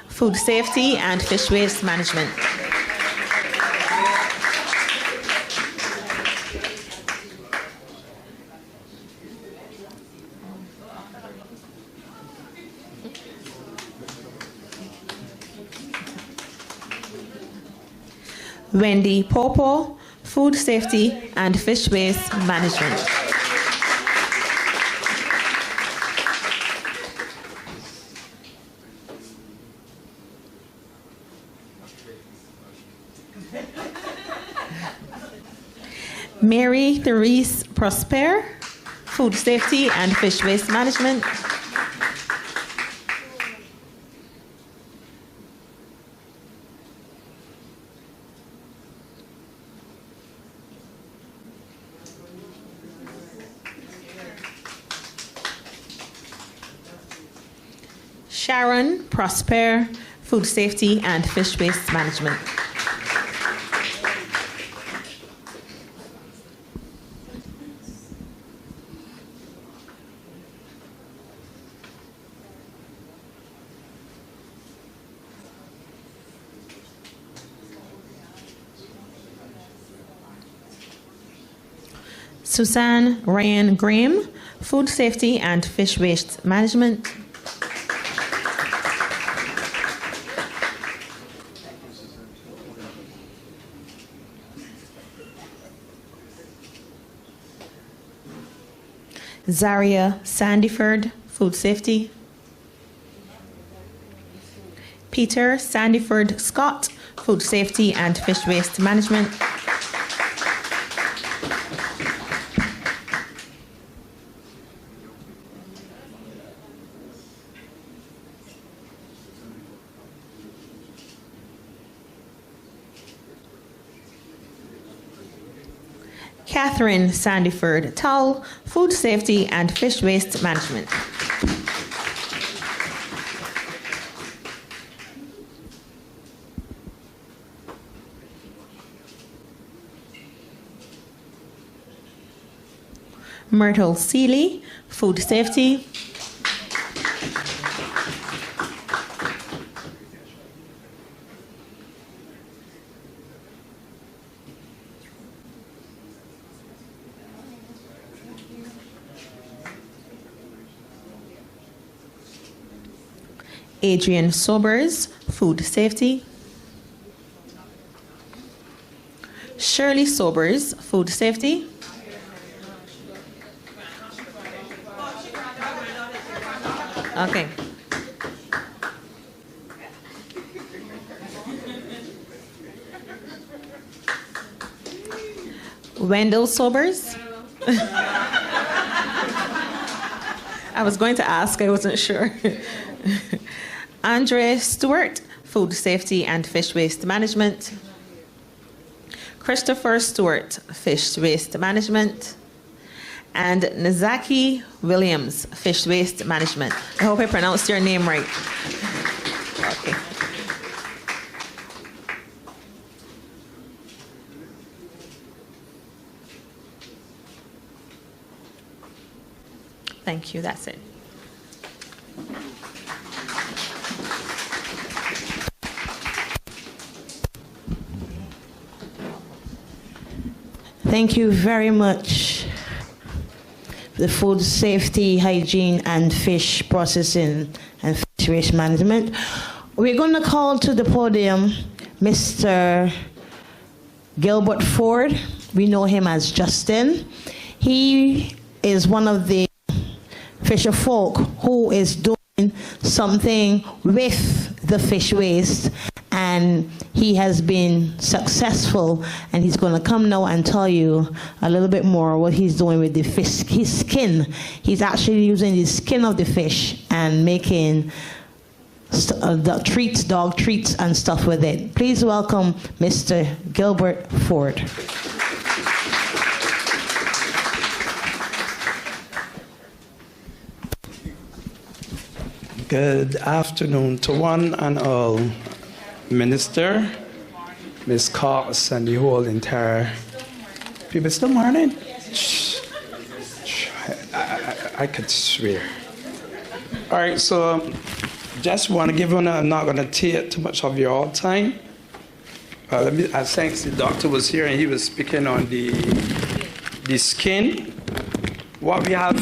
Food Safety and Fish Waste Management. Wendy Popo, Food Safety and Fish Waste Management. Mary Therese Prosper, Food Safety and Fish Waste Management. Sharon Prosper, Food Safety and Fish Waste Management. Suzanne Ryan Graham, Food Safety and Fish Waste Management. Zaria Sandiford, Food Safety. Peter Sandiford Scott, Food Safety and Fish Waste Management. Catherine Sandiford Tull, Food Safety and Fish Waste Management. Myrtle Seeley, Food Safety. Adrian Sobers, Food Safety. Shirley Sobers, Food Safety. Okay. Wendell Sobers. I was going to ask, I wasn't sure. Andre Stewart, Food Safety and Fish Waste Management. Christopher Stewart, Fish Waste Management. And Nazaki Williams, Fish Waste Management. I hope I pronounced your name right. Okay. Thank you, that's it. Thank you very much. the food safety, hygiene, and fish processing and fish waste management. We're going to call to the podium Mr. Gilbert Ford. We know him as Justin. He is one of the Fisherfolk who is doing something with the fish waste, and he has been successful, and he's going to come now and tell you a little bit more what he's doing with the fish, his skin. He's actually using the skin of the fish and making the treats, dog treats and stuff with it. Please welcome Mr. Gilbert Ford. Good afternoon to one and all. Minister, Ms. Cox, and the whole entire people. Still morning? I could swear. All right, so just want to give one. I'm not going to take too much of your time. I think the doctor was here and he was speaking on the skin. What we have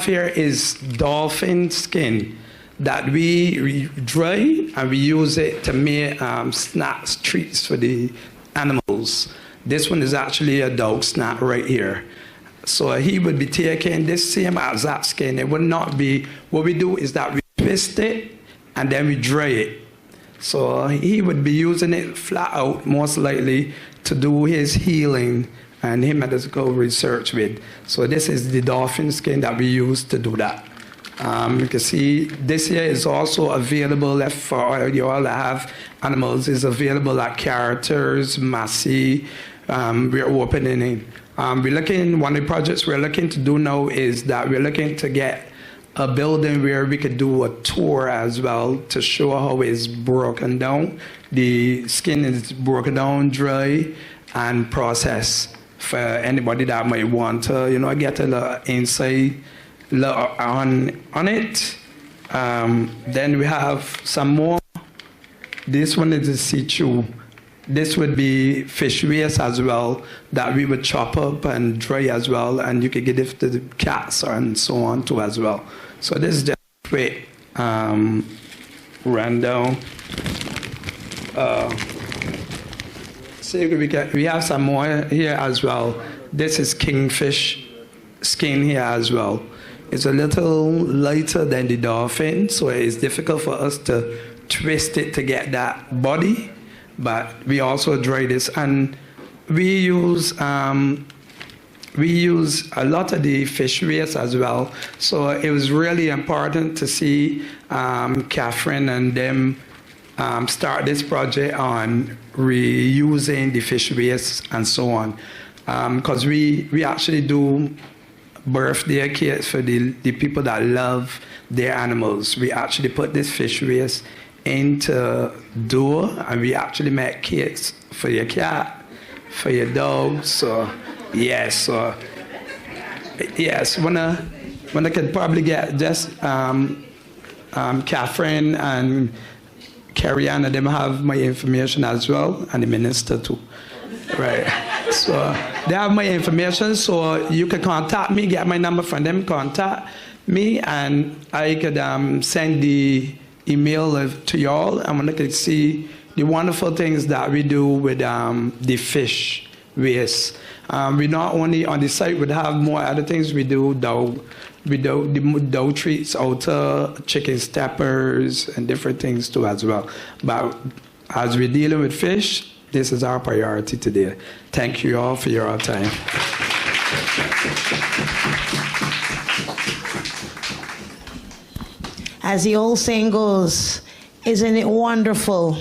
here is dolphin skin that we dry and we use it to make snacks, treats for the animals. This one is actually a dog snack right here. So he would be taking this same exact skin. It would not be, what we do is that we twist it and then we dry it. So he would be using it flat out, most likely, to do his healing and him medical research with. So this is the dolphin skin that we use to do that. You can see this here is also available for you all that have animals. It's available at Carters, Massey. We're opening it. We're looking, one of the projects we're looking to do now is that we're looking to get a building where we could do a tour as well to show how it's broken down. The skin is broken down, dry, and processed for anybody that might want to, get a little insight on it. Then we have some more. This one is a see-through. This would be fish waste as well that we would chop up and dry as well, and you could give it to the cats and so on too as well. So this is just a quick rundown. So we have some more here as well. This is kingfish skin here as well. It's a little lighter than the dolphin, so it's difficult for us to twist it to get that body. But we also dry this, and we use a lot of the fish waste as well. So it was really important to see Catherine and them start this project on reusing the fish waste and so on. Because we actually do birthday cakes for the people that love their animals. We actually put this fish waste into dough, and we actually make cakes for your cat, for your dog. So yes, when I could probably get just Catherine and Carrie-Ann, them have my information as well, and the minister too. Right. So they have my information, so you can contact me, get my number from them, contact me, and I could send the email to y'all, and when I could see the wonderful things that we do with the fish waste. We not only on the site would have more other things we do, the dough treats, outer chicken steppers, and different things too as well. But as we're dealing with fish, this is our priority today. Thank you all for your time. As the old saying goes, isn't it wonderful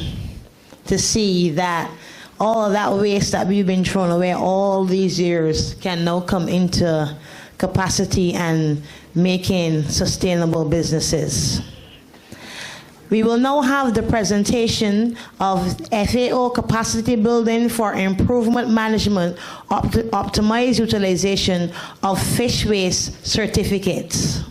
to see that all of that waste that we've been throwing away all these years can now come into capacity and making sustainable businesses. We will now have the presentation of FAO capacity building for improvement management, optimized utilization of fish waste certificates.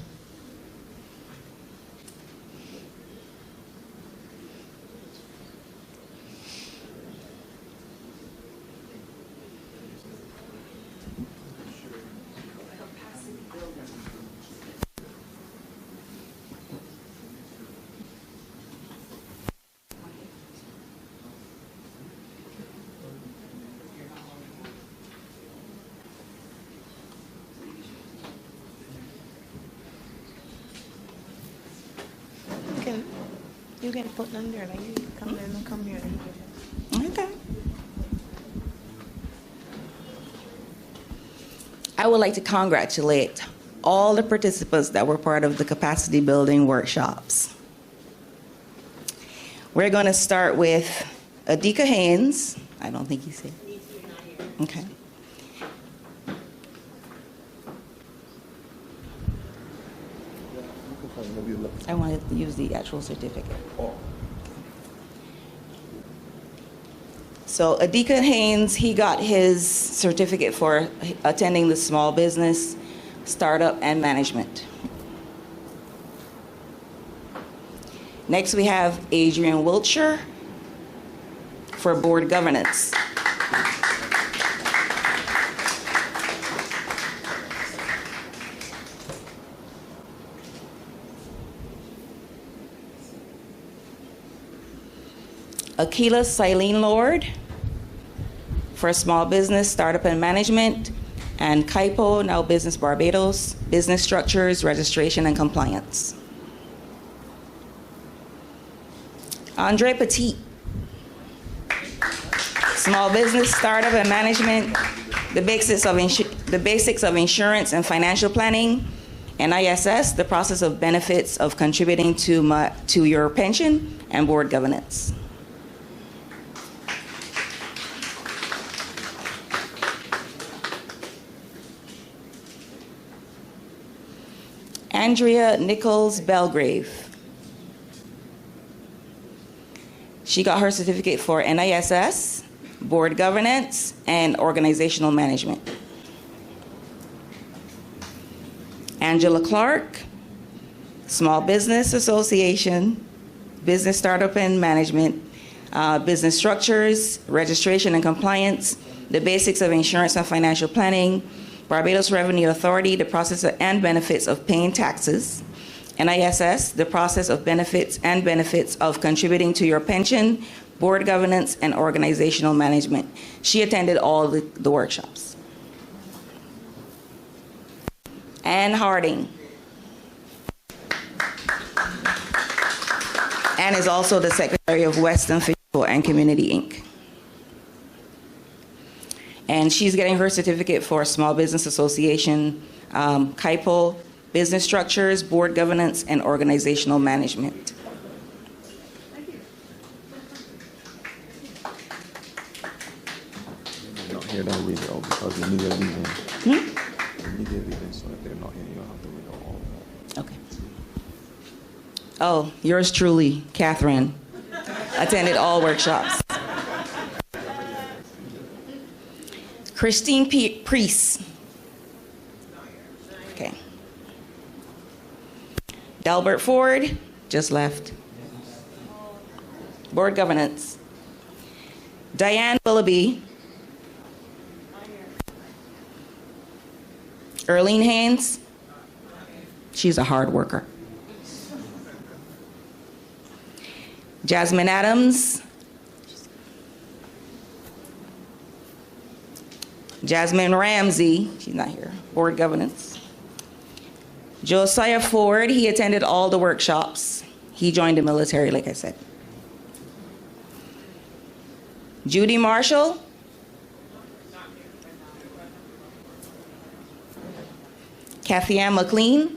You get to put them there, like you come there and come here. Okay. I would like to congratulate all the participants that were part of the capacity building workshops. We're going to start with Adika Haynes. I don't think he's here. Okay. I want to use the actual certificate. So Adika Haynes, he got his certificate for attending the small business, startup, and management. Next, we have Adrian Wiltshire for board governance. Akila Silene Lord for small business, startup, and management, and Kaipo, now Business Barbados, business structures, registration, and compliance. Andre Petit, small business, startup, and management, the basics of insurance and financial planning, and ISS, the process of benefits of contributing to your pension, and board governance. Andrea Nichols Belgrave. She got her certificate for NISS, board governance, and organizational management. Angela Clark, Small Business Association, business startup and management, business structures, registration and compliance, the basics of insurance and financial planning, Barbados Revenue Authority, the process and benefits of paying taxes, NISS, the process of benefits and benefits of contributing to your pension, board governance, and organizational management. She attended all the workshops. Ann Harding. Ann is also the Secretary of Western Fisherfolk and Community, Inc. And she's getting her certificate for Small Business Association, Kaipo, business structures, board governance, and organizational management. They're not here, don't read it all because the media leaving. The media leaving, so if they're not here, you don't have to read all of that. Okay. Oh, yours truly, Catherine, attended all workshops. Christine Priest. Okay. Delbert Ford, just left. Board governance. Diane Willoughby. Erlene Haynes. She's a hard worker. Jasmine Adams. Jasmine Ramsey, she's not here, board governance. Josiah Ford, he attended all the workshops. He joined the military, like I said. Judy Marshall. Kathy Ann McLean.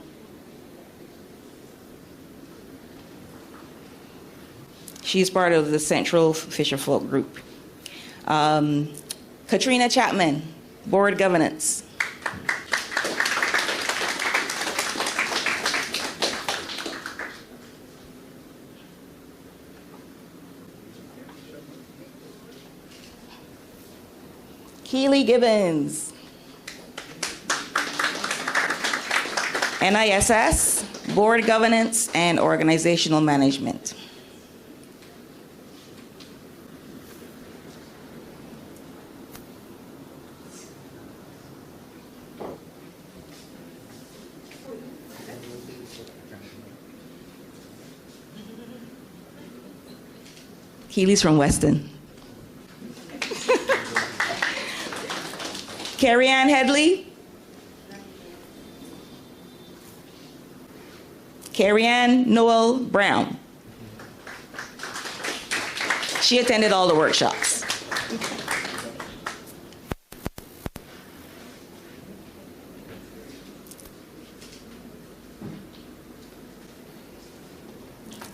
She's part of the Central Fisherfolk group. Katrina Chapman, board governance. Keely Gibbons. NISS, board governance, and organizational management. Keely's from Weston. Carrie Ann Headley. Carrie Ann Noel Brown. She attended all the workshops.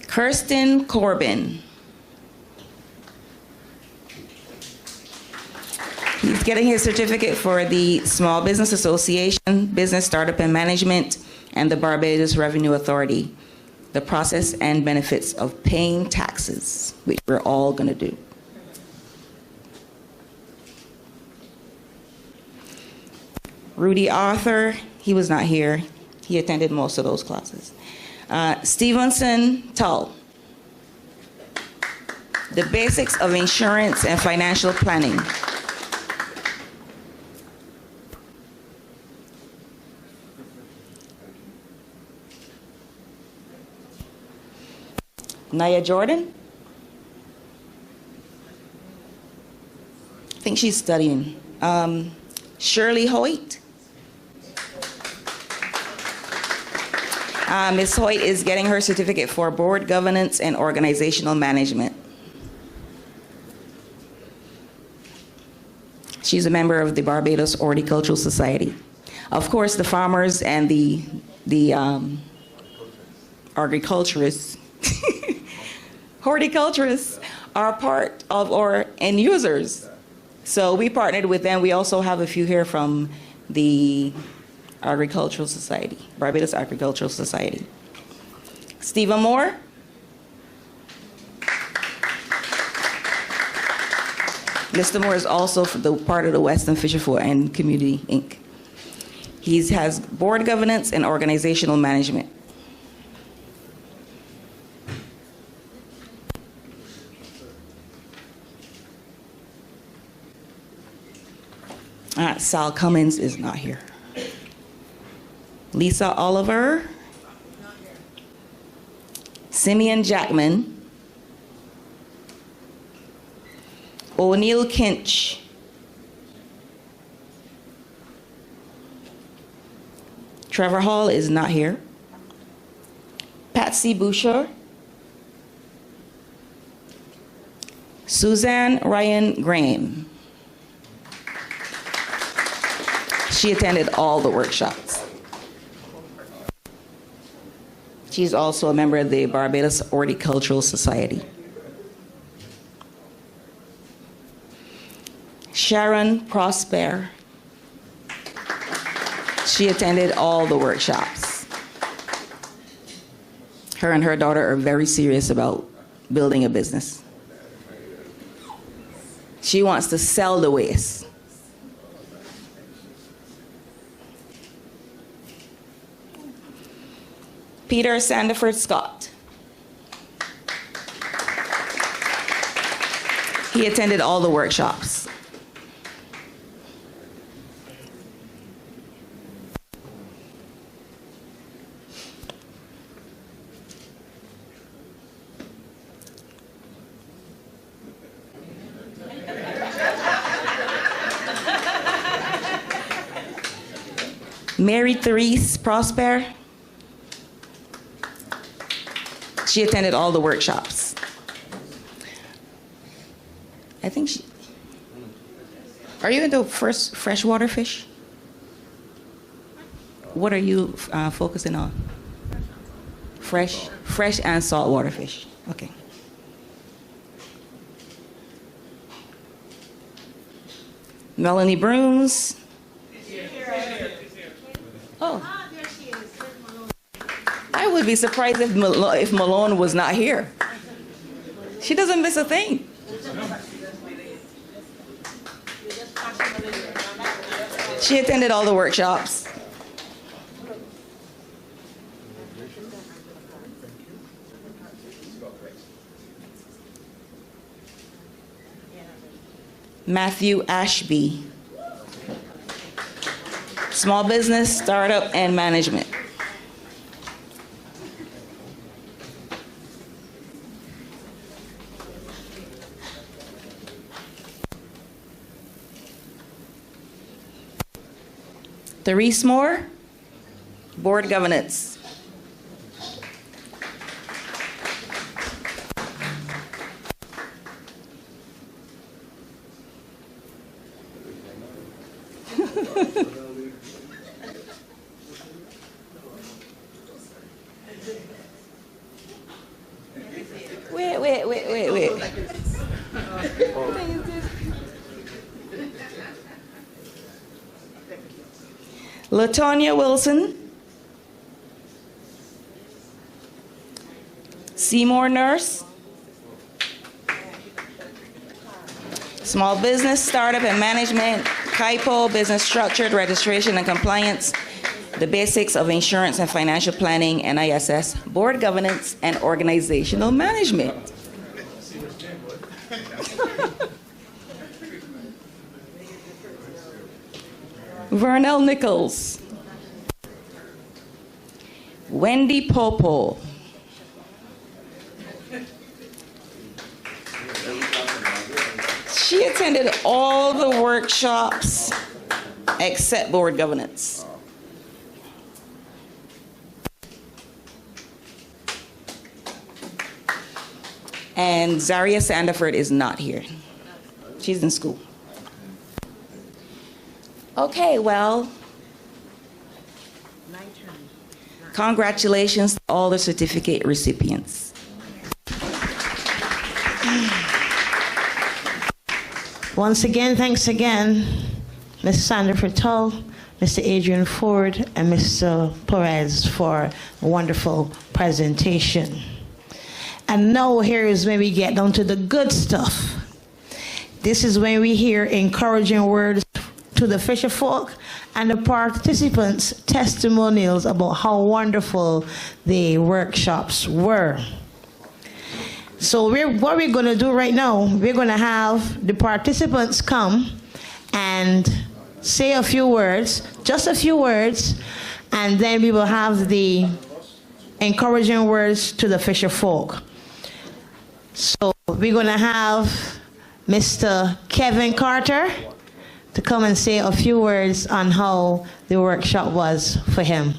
Kirsten Corbin. He's getting his certificate for the Small Business Association, Business Startup and Management, and the Barbados Revenue Authority. The process and benefits of paying taxes, which we're all going to do. Rudy Arthur, he was not here. He attended most of those classes. Stevenson Tull. The basics of insurance and financial planning. Naya Jordan. I think she's studying. Shirley Hoyt. Ms. Hoyt is getting her certificate for board governance and organizational management. She's a member of the Barbados Horticultural Society. Of course, the farmers and the agriculturists, horticulturists are part of our end users. So we partnered with them. We also have a few here from the Agricultural Society, Barbados Agricultural Society. Stephen Moore. Mr. Moore is also part of the Western Fisherfolk and Community Inc. He has board governance and organizational management. Sal Cummins is not here. Lisa Oliver. Simeon Jackman. O'Neill Kinch. Trevor Hall is not here. Patsy Boucher. Suzanne Ryan Graham. She attended all the workshops. She's also a member of the Barbados Horticultural Society. Sharon Prosper. She attended all the workshops. Her and her daughter are very serious about building a business. She wants to sell the waste. Peter Sandiford Scott. He attended all the workshops. Mary Therese Prosper. She attended all the workshops. I think she... Are you into freshwater fish? What are you focusing on? Fresh and saltwater fish. Okay. Melanie Brooms. Oh. I would be surprised if Malone was not here. She doesn't miss a thing. She attended all the workshops. Matthew Ashby. Small business, startup, and management. Therese Moore, board governance. Wait. Latonya Wilson. Seymour Nurse. Small Business Startup and Management, CAIPO, Business Structured Registration and Compliance, the Basics of Insurance and Financial Planning, NISS, Board Governance and Organizational Management. Vernell Nichols. Wendy Popo. She attended all the workshops except board governance. And Zaria Sandiford is not here. She's in school. Okay, well, congratulations to all the certificate recipients. Once again, thanks again, Ms. Sandra Fertol, Mr. Adrian Ford, and Mr. Perez for a wonderful presentation. And now here is when we get down to the good stuff. This is when we hear encouraging words to the Fisherfolk and the participants' testimonials about how wonderful the workshops were. So what we're going to do right now, we're going to have the participants come and say a few words, just a few words, and then we will have the encouraging words to the Fisherfolk. So we're going to have Mr. Kevin Carter to come and say a few words on how the workshop was for him.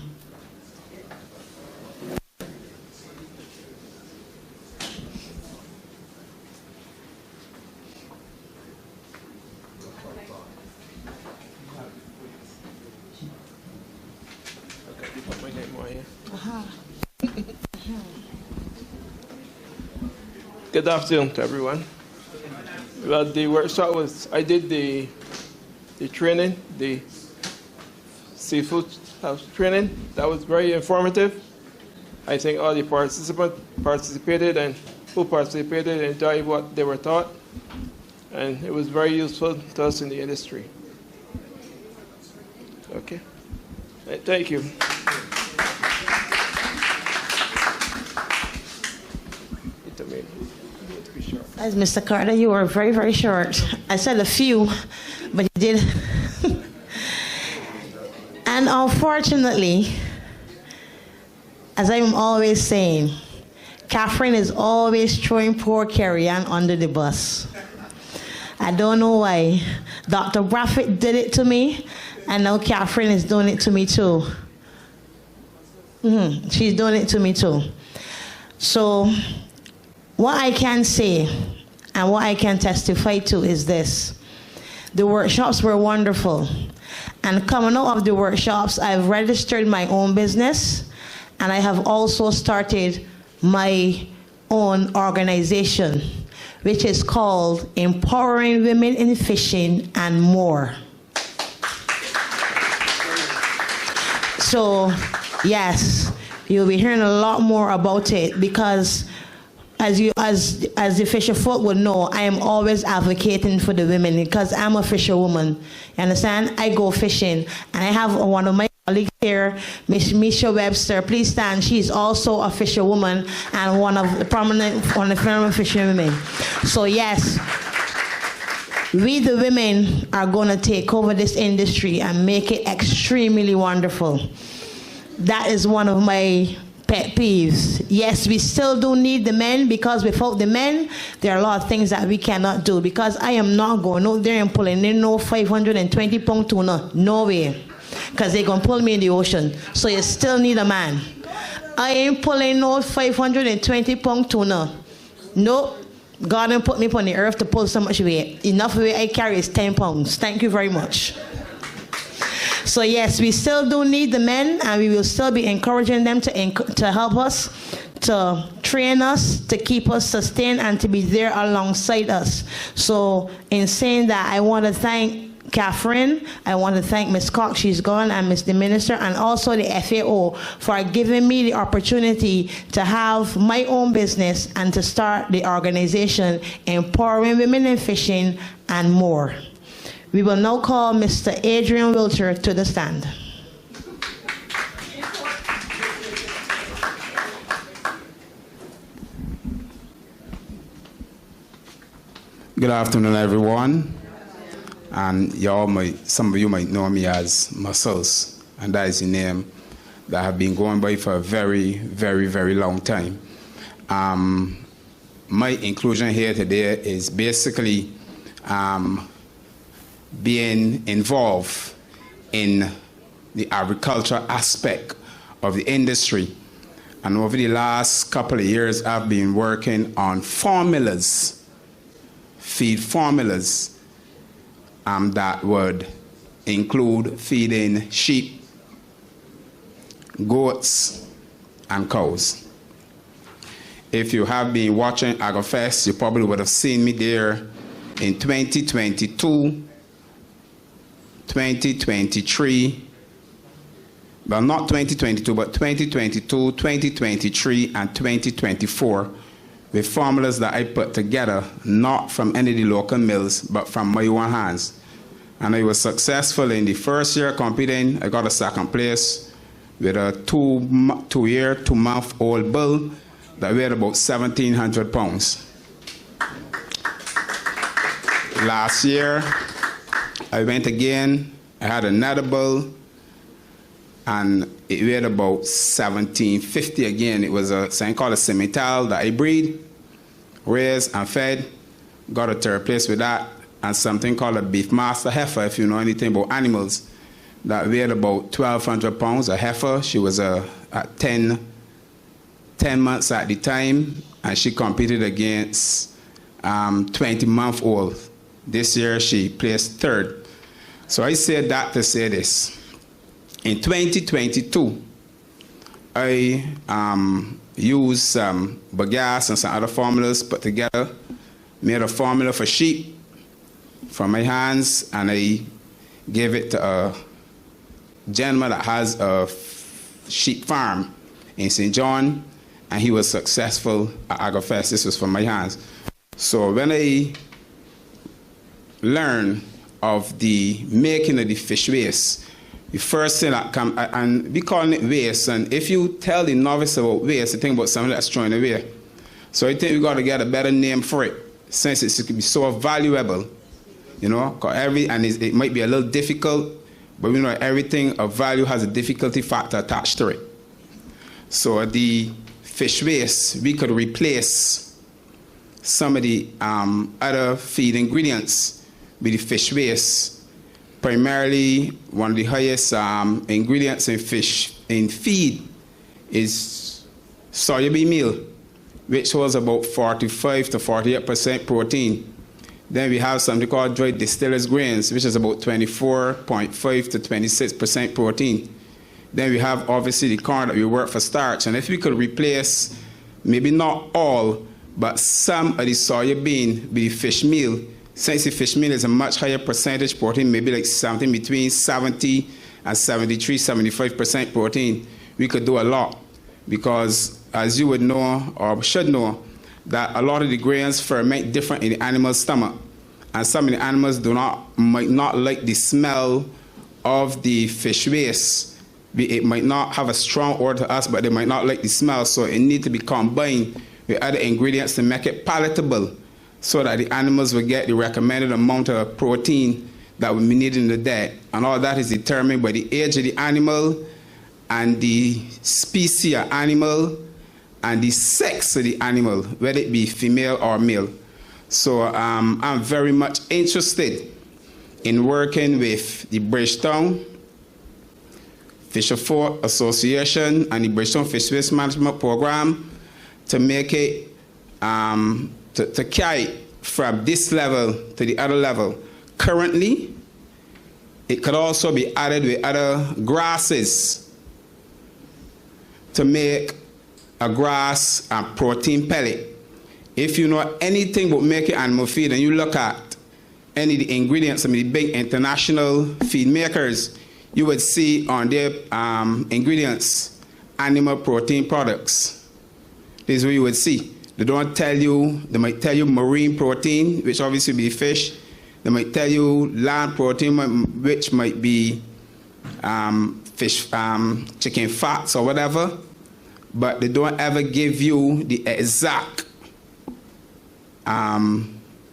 Good afternoon to everyone. Well, the workshop was, I did the training, the seafood house training. That was very informative. I think all the participants participated and who participated enjoyed what they were taught. And it was very useful to us in the industry. Okay. Thank you. As Mr. Carter, you were very, very short. I said a few, but you did. And unfortunately, as I'm always saying, Catherine is always throwing poor Carrie-Ann under the bus. I don't know why. Dr. Braffett did it to me, and now Catherine is doing it to me too. She's doing it to me too. So, what I can say and what I can testify to is this. The workshops were wonderful. And coming out of the workshops, I've registered my own business, and I have also started my own organization, which is called Empowering Women in Fishing and More. So, yes, you'll be hearing a lot more about it because as the Fisherfolk would know, I am always advocating for the women because I'm a fisherwoman. You understand? I go fishing, and I have one of my colleagues here, Miss Misha Webster. Please stand. She's also a fisherwoman and one of the prominent fisherwomen. So yes, we the women are going to take over this industry and make it extremely wonderful. That is one of my pet peeves. Yes, we still do need the men because without the men, there are a lot of things that we cannot do because I am not going out there and pulling in no 520-pound tuna. No way. Because they're going to pull me in the ocean. So you still need a man. I ain't pulling no 520-pound tuna. Nope. God didn't put me upon the earth to pull so much weight. Enough weight I carry is 10 pounds. Thank you very much. So yes, we still do need the men, and we will still be encouraging them to help us, to train us, to keep us sustained, and to be there alongside us. So in saying that, I want to thank Catherine, I want to thank Ms. Cox, she's gone, and Mr. Minister, and also the FAO for giving me the opportunity to have my own business and to start the organization Empowering Women in Fishing and more. We will now call Mr. Adrian Wilcher to the stand. Good afternoon, everyone. And some of you might know me as Muscles, and that is the name that I have been going by for a very, very, very long time. My inclusion here today is basically being involved in the agriculture aspect of the industry. And over the last couple of years, I've been working on formulas, feed formulas, that would include feeding sheep, goats, and cows. If you have been watching AgroFest, you probably would have seen me there in 2022, 2023, well, not 2022, but 2022, 2023, and 2024, with formulas that I put together, not from any of the local mills, but from my own hands. And I was successful in the first year competing. I got a second place with a two-month-old bull that weighed about 1,700 pounds. Last year, I went again. I had another bull, and it weighed about 1,750 again. It was something called a simmental that I breed, raised and fed. Got a third place with that, and something called a beef master heifer, if you know anything about animals, that weighed about 1,200 pounds, a heifer. She was at 10 months at the time, and she competed against 20-month-old. This year, she placed third. So I said that to say this. In 2022, I used some bagasse and some other formulas put together, made a formula for sheep from my hands, and I gave it to a gentleman that has a sheep farm in St. John, and he was successful at AgroFest. This was from my hands. So when I learned of the making of the fish waste, the first thing that comes, and we call it waste, and if you tell the novice about waste, they think about something that's thrown away. So I think we got to get a better name for it, since it could be so valuable, you know, and it might be a little difficult, but we know everything of value has a difficulty factor attached to it. So the fish waste, we could replace some of the other feed ingredients with the fish waste. Primarily, one of the highest ingredients in feed is soybean meal, which holds about 45 to 48% protein. Then we have something called dried distillers grains, which is about 24.5 to 26% protein. Then we have obviously the corn that we work for starch. And if we could replace, maybe not all, but some of the soybean with the fish meal, since the fish meal is a much higher percentage protein, maybe like something between 70 and 73, 75% protein, we could do a lot. Because as you would know, or should know, that a lot of the grains ferment different in the animal's stomach. And some of the animals might not like the smell of the fish waste. It might not have a strong odor to us, but they might not like the smell, so it needs to be combined with other ingredients to make it palatable, so that the animals will get the recommended amount of protein that will be needed in the day. And all that is determined by the age of the animal and the species of animal and the sex of the animal, whether it be female or male. So I'm very much interested in working with the Bridgetown Fisherfolk Association and the Bridgetown Fish Waste Management Program to make it to carry from this level to the other level. Currently, it could also be added with other grasses to make a grass and protein pellet. If you know anything about making animal feed and you look at any of the ingredients, some of the big international feed makers, you would see on their ingredients animal protein products. This is what you would see. They don't tell you, they might tell you marine protein, which obviously would be fish. They might tell you land protein, which might be fish, chicken fats or whatever, but they don't ever give you the exact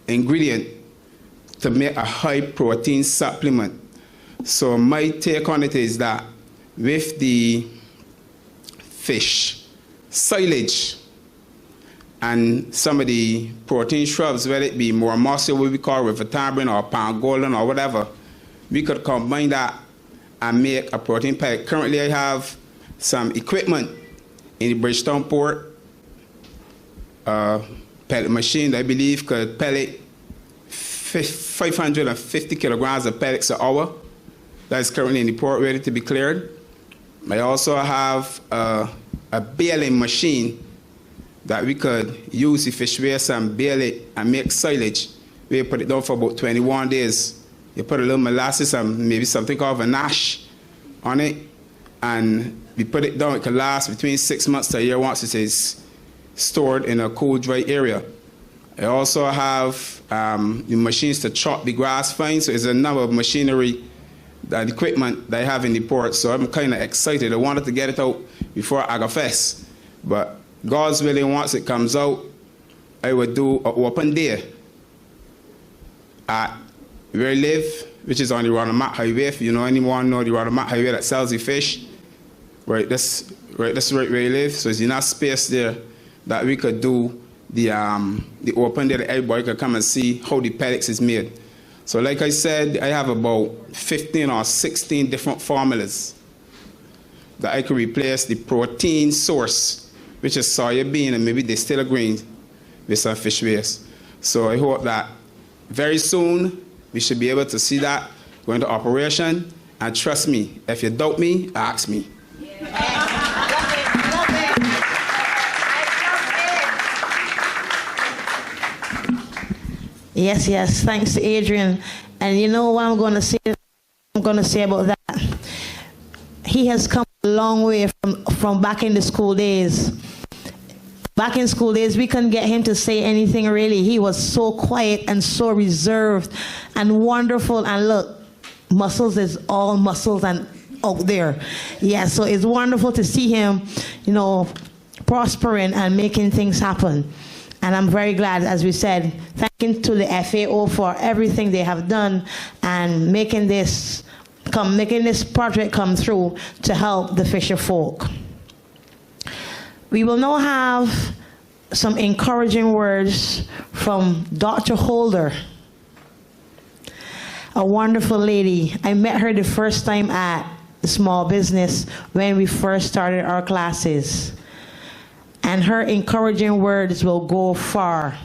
ingredient to make a high protein supplement. So my take on it is that with the fish silage and some of the protein shrubs, whether it be more mossy, what we call rivertamarind or pangolin or whatever, we could combine that and make a protein pellet. Currently I have some equipment in the Bridgetown port, pellet machine that I believe could pellet 550 kilograms of pellets an hour. That is currently in the port, ready to be cleared. I also have a baling machine that we could use the fish waste and bale it and make silage. We put it down for about 21 days. You put a little molasses and maybe something called vanache on it, and we put it down. It can last between 6 months to a year once it is stored in a cool, dry area. I also have the machines to chop the grass fine, so it's a number of machinery, that equipment that I have in the port, so I'm kind of excited. I wanted to get it out before AgaFest, but God's willing, once it comes out, I would do an open day at where I live, which is on the Ronomac Highway. If you know anyone know the Ronomac Highway that sells the fish, right, that's right where I live. So there's enough space there that we could do the open day that everybody could come and see how the pellets is made. So like I said, I have about 15 or 16 different formulas that I could replace the protein source, which is soybean and maybe distilled grain, with some fish waste. So I hope that very soon we should be able to see that go into operation. And trust me, if you doubt me, ask me. Yes, yes. Thanks to Adrian. And you know what I'm going to say? About that. He has come a long way from back in the school days. Back in school days, we couldn't get him to say anything really. He was so quiet and so reserved and wonderful. And look, muscles is all muscles and out there. Yeah, so it's wonderful to see him, you know, prospering and making things happen. And I'm very glad, as we said, thanking to the FAO for everything they have done and making this project come through to help the Fisherfolk. We will now have some encouraging words from Dr. Holder, a wonderful lady. I met her the first time at the small business when we first started our classes. And her encouraging words will go far,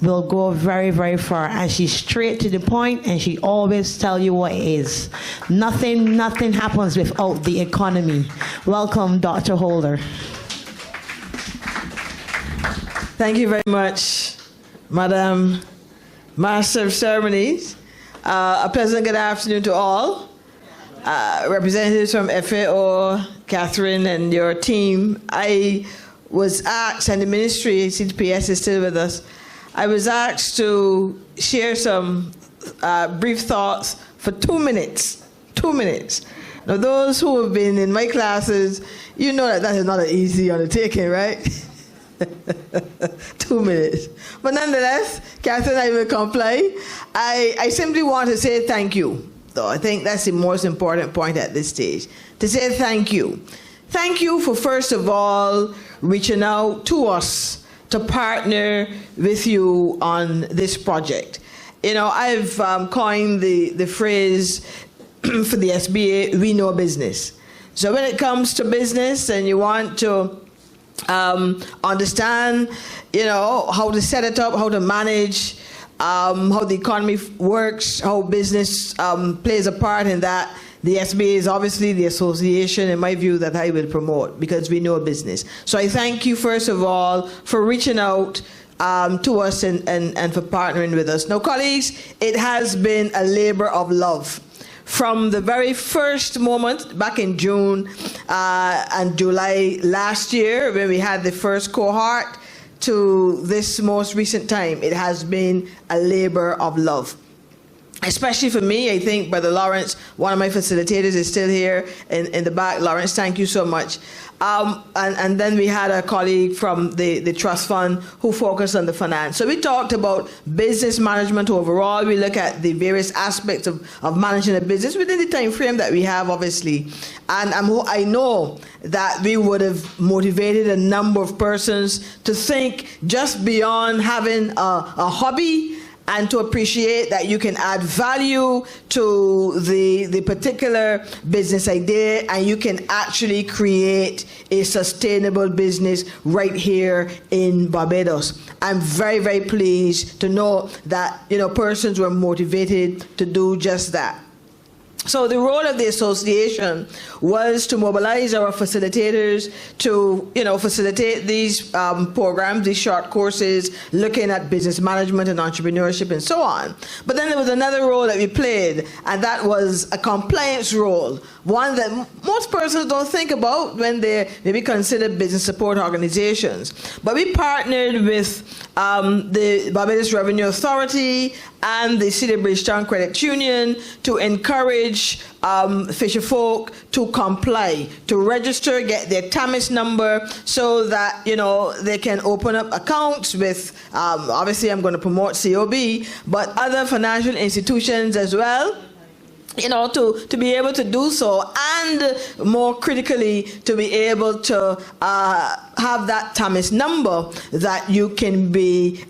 will go very, very far. And she's straight to the point, and she always tell you what it is. Nothing happens without the economy. Welcome, Dr. Holder. Thank you very much, Madam Master of Ceremonies. A pleasant good afternoon to all. Representatives from FAO, Catherine, and your team. I was asked, and the ministry, CTPS is still with us, I was asked to share some brief thoughts for 2 minutes. 2 minutes. Now, those who have been in my classes, you know that is not an easy undertaking, right? 2 minutes. But nonetheless, Catherine, I will comply. I simply want to say thank you. Though I think that's the most important point at this stage, to say thank you. Thank you for, first of all, reaching out to us to partner with you on this project. You know, I've coined the phrase for the SBA, we know business. So when it comes to business and you want to understand, you know, how to set it up, how to manage, how the economy works, how business plays a part in that. The SBA is obviously the association, in my view, that I will promote because we know business. So I thank you, first of all, for reaching out to us and for partnering with us. Now, colleagues, it has been a labor of love. From the very first moment, back in June and July last year, when we had the first cohort, to this most recent time, it has been a labor of love. Especially for me, I think Brother Lawrence, one of my facilitators, is still here in the back. Lawrence, thank you so much. And then we had a colleague from the trust fund who focused on the finance. So we talked about business management overall. We look at the various aspects of managing a business within the time frame that we have, obviously. And I know that we would have motivated a number of persons to think just beyond having a hobby and to appreciate that you can add value to the particular business idea and you can actually create a sustainable business right here in Barbados. I'm very, very pleased to know that, you know, persons were motivated to do just that. So the role of the association was to mobilize our facilitators to, you know, facilitate these programs, these short courses, looking at business management and entrepreneurship and so on. But then there was another role that we played, and that was a compliance role, one that most persons don't think about when they maybe consider business support organizations. But we partnered with the Barbados Revenue Authority and the City of Bridgetown Credit Union to encourage Fisherfolk to comply, to register, get their TAMIS number so that, you know, they can open up accounts with, obviously I'm going to promote COB, but other financial institutions as well, you know, to be able to do so, and more critically, to be able to have that TAMIS number that you can be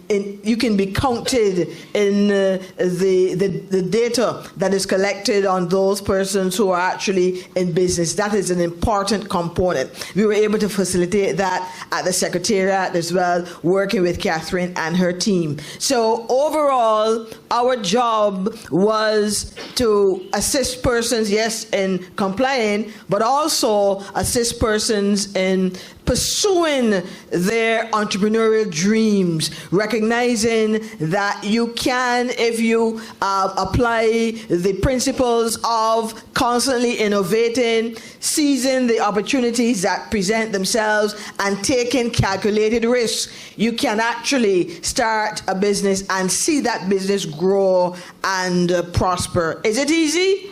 counted in the data that is collected on those persons who are actually in business. That is an important component. We were able to facilitate that at the Secretariat as well, working with Catherine and her team. So overall, our job was to assist persons, yes, in complying, but also assist persons in pursuing their entrepreneurial dreams, recognizing that you can, if you apply the principles of constantly innovating, seizing the opportunities that present themselves, and taking calculated risks, you can actually start a business and see that business grow and prosper. Is it easy?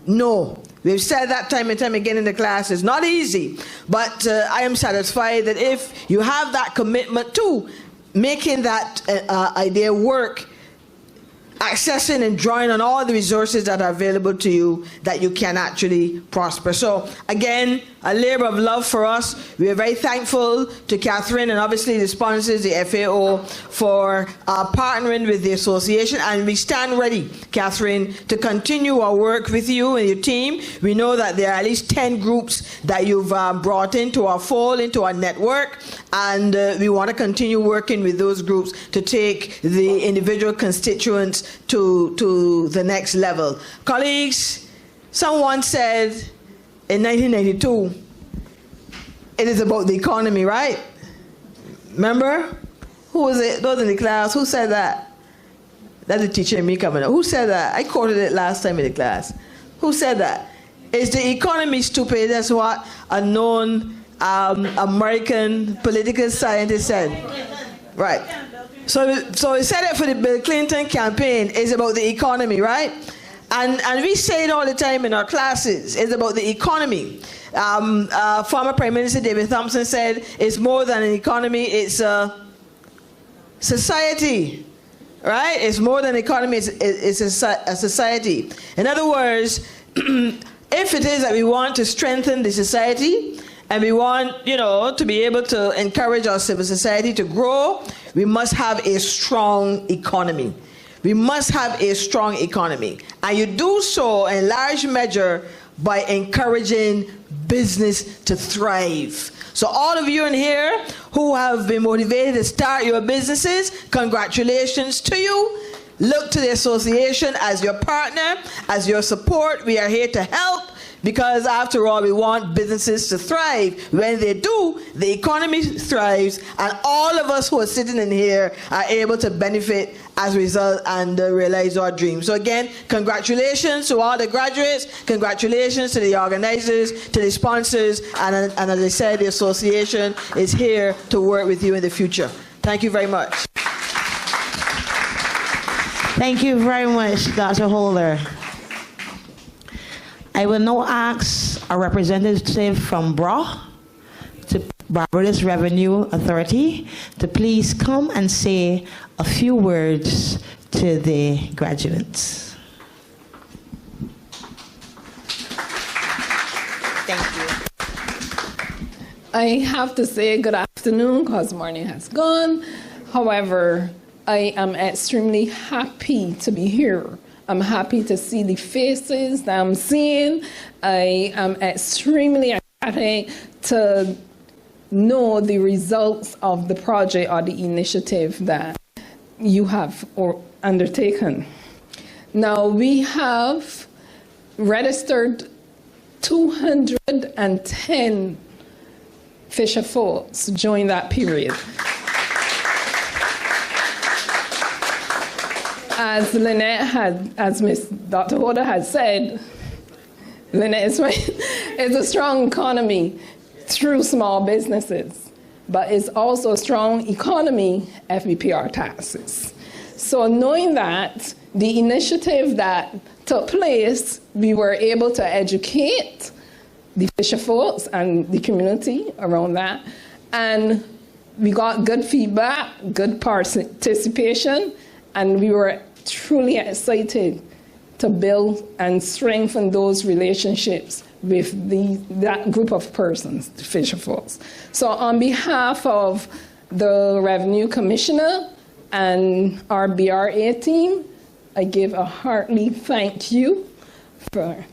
No. We've said that time and time again in the class. It's not easy, but I am satisfied that if you have that commitment to making that idea work, accessing and drawing on all the resources that are available to you, that you can actually prosper. So again, a labor of love for us. We are very thankful to Catherine and obviously the sponsors, the FAO, for partnering with the association, and we stand ready, Catherine, to continue our work with you and your team. We know that there are at least 10 groups that you've brought into our fold, into our network, and we want to continue working with those groups to take the individual constituents to the next level. Colleagues, someone said in 1992, it is about the economy, right? Remember? Who was it? Those in the class, who said that? That's the teacher and me coming up. Who said that? I quoted it last time in the class. Who said that? Is the economy stupid? That's what a known American political scientist said. Right. So he said it for the Bill Clinton campaign. It's about the economy, right? And we say it all the time in our classes. It's about the economy. Former Prime Minister David Thompson said it's more than an economy, it's a society, right? It's more than an economy, it's a society. In other words, if it is that we want to strengthen the society, and we want, you know, to be able to encourage our civil society to grow, we must have a strong economy. We must have a strong economy. And you do so in large measure by encouraging business to thrive. So all of you in here who have been motivated to start your businesses, congratulations to you. Look to the association as your partner, as your support. We are here to help because, after all, we want businesses to thrive. When they do, the economy thrives, and all of us who are sitting in here are able to benefit as a result and realize our dreams. So again, congratulations to all the graduates, congratulations to the organizers, to the sponsors, and as I said, the association is here to work with you in the future. Thank you very much. Thank you very much, Dr. Holder. I will now ask a representative from BRA, to Barbados Revenue Authority, to please come and say a few words to the graduates. Thank you. I have to say good afternoon because morning has gone. However, I am extremely happy to be here. I'm happy to see the faces that I'm seeing. I am extremely happy to know the results of the project or the initiative that you have undertaken. Now, we have registered 210 Fisherfolks during that period. As Lynette had, as Ms. Dr. Holder had said, Lynette is right. It's a strong economy through small businesses, but it's also a strong economy FBPR taxes. So knowing that, the initiative that took place, we were able to educate the Fisherfolks and the community around that, and we got good feedback, good participation, and we were truly excited to build and strengthen those relationships with that group of persons, the Fisherfolks. So on behalf of the Revenue Commissioner and our BRA team, I give a hearty thank you for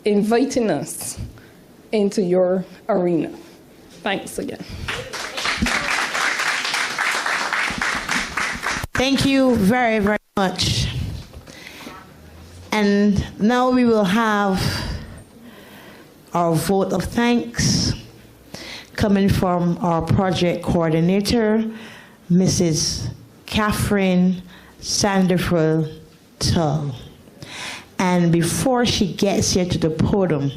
inviting us into your arena. Thanks again. Thank you very, very much. And now we will have our vote of thanks coming from our project coordinator, Mrs. Catherine Sandiford-Tull. And before she gets here to the podium,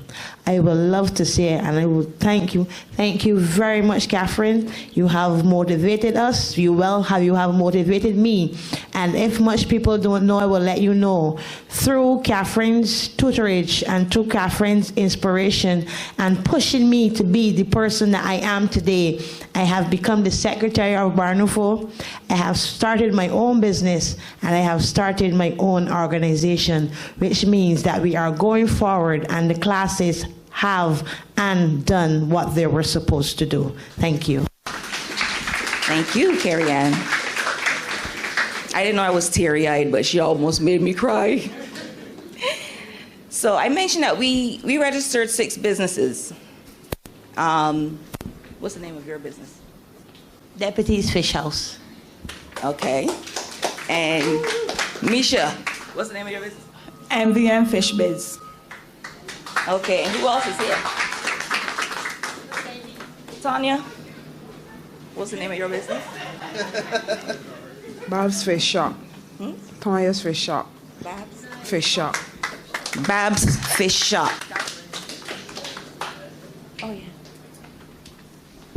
I would love to say, and I will thank you very much, Catherine. You have motivated us. You have motivated me. And if much people don't know, I will let you know. Through Catherine's tutorage and through Catherine's inspiration and pushing me to be the person that I am today, I have become the secretary of Barnufo. I have started my own business and I have started my own organization, which means that we are going forward and the classes have and done what they were supposed to do. Thank you. Thank you, Carrie Ann. I didn't know I was teary-eyed, but she almost made me cry. So I mentioned that we registered 6 businesses. What's the name of your business? Deputy's Fish House. Okay. And Misha, what's the name of your business? MVM Fish Biz. Okay, and who else is here? Tanya, what's the name of your business? Babs Fish Shop. Tanya's Fish Shop. Babs? Fish Shop. Babs Fish Shop. Oh, yeah.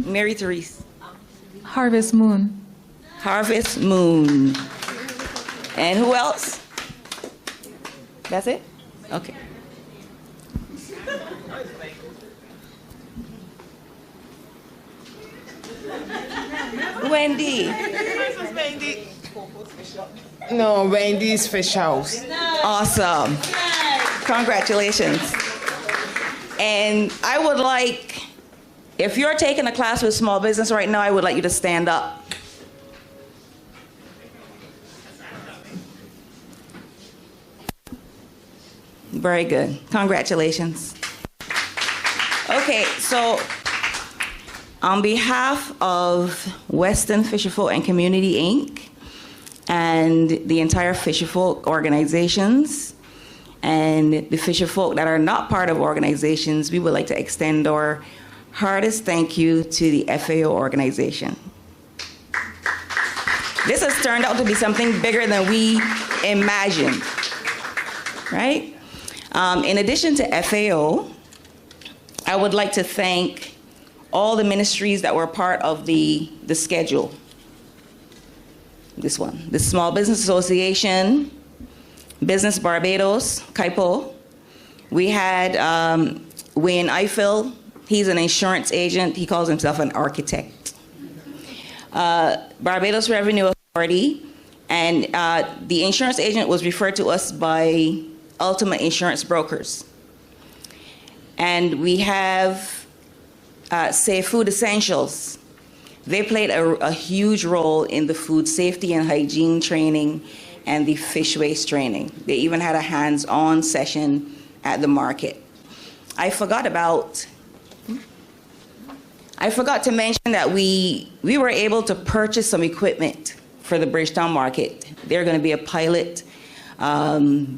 Mary Therese. Harvest Moon. Harvest Moon. And who else? That's it? Okay. Wendy. No, Wendy's Fish House. Awesome. Congratulations. And I would like, if you're taking a class with small business right now, I would like you to stand up. Very good. Congratulations. Okay, so on behalf of Western Fisherfolk and Community, Inc., and the entire Fisherfolk organizations. And the Fisherfolk that are not part of organizations, we would like to extend our hardest thank you to the FAO organization. This has turned out to be something bigger than we imagined, right? In addition to FAO, I would like to thank all the ministries that were part of the schedule. This one, the Small Business Association, Business Barbados, KIPO. We had Wayne Eiffel. He's an insurance agent. He calls himself an architect. Barbados Revenue Authority, and the insurance agent was referred to us by Ultimate Insurance Brokers. And we have, say, Food Essentials. They played a huge role in the food safety and hygiene training and the fish waste training. They even had a hands-on session at the market. I forgot to mention that we were able to purchase some equipment for the Bridgetown market. They're going to be a pilot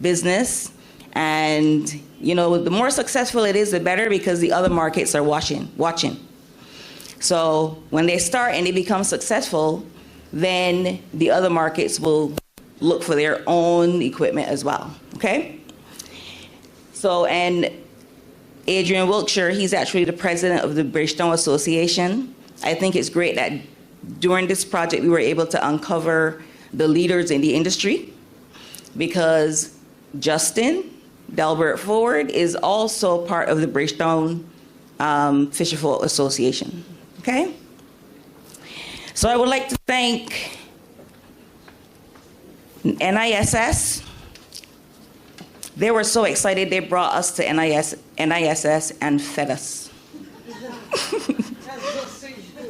business, and you know, the more successful it is, the better, because the other markets are watching. So when they start and they become successful, then the other markets will look for their own equipment as well, okay? So, and Adrian Wilkshire, he's actually the president of the Bridgetown Association. I think it's great that during this project we were able to uncover the leaders in the industry, because Justin Delbert Ford is also part of the Bridgetown Fisherfolk Association, okay? So I would like to thank NISS. They were so excited, they brought us to NISS and fed us.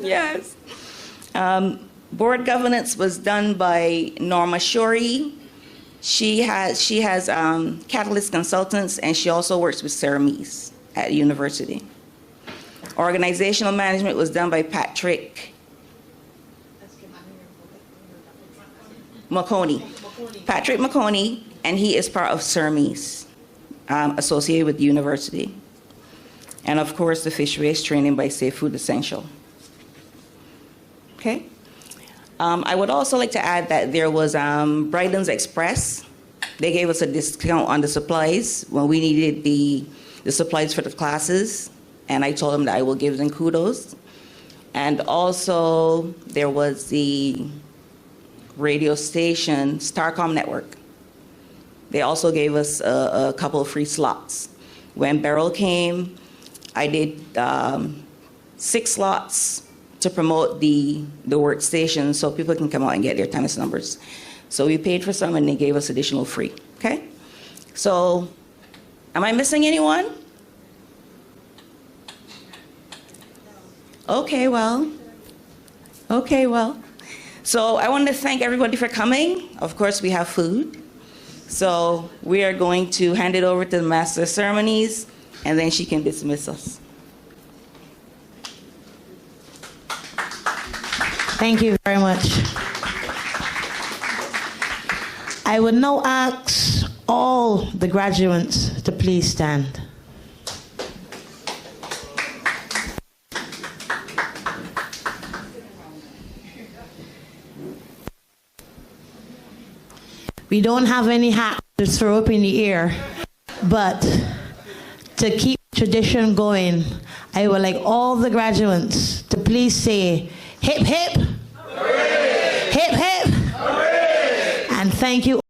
Yes. Board governance was done by Norma Shorey. She has Catalyst Consultants, and she also works with Ceremys at university. Organizational management was done by Patrick McConey. Patrick McConey, and he is part of Ceremys, associated with the university. And of course, the fisheries training by Safe Food Essential. Okay. I would also like to add that there was Bryden's Express. They gave us a discount on the supplies when we needed the supplies for the classes, and I told them that I will give them kudos. And also, there was the radio station, Starcom Network. They also gave us a couple of free slots. When Beryl came, I did 6 slots to promote the workstation so people can come out and get their tennis numbers. So we paid for some and they gave us additional free, okay? So, am I missing anyone? Okay, well. So I want to thank everybody for coming. Of course, we have food. So we are going to hand it over to the Master of Ceremonies, and then she can dismiss us. Thank you very much. I would now ask all the graduates to please stand. We don't have any hats to throw up in the air, but to keep tradition going, I would like all the graduates to please say, hip hip, hooray! Hip hip, hooray! And thank you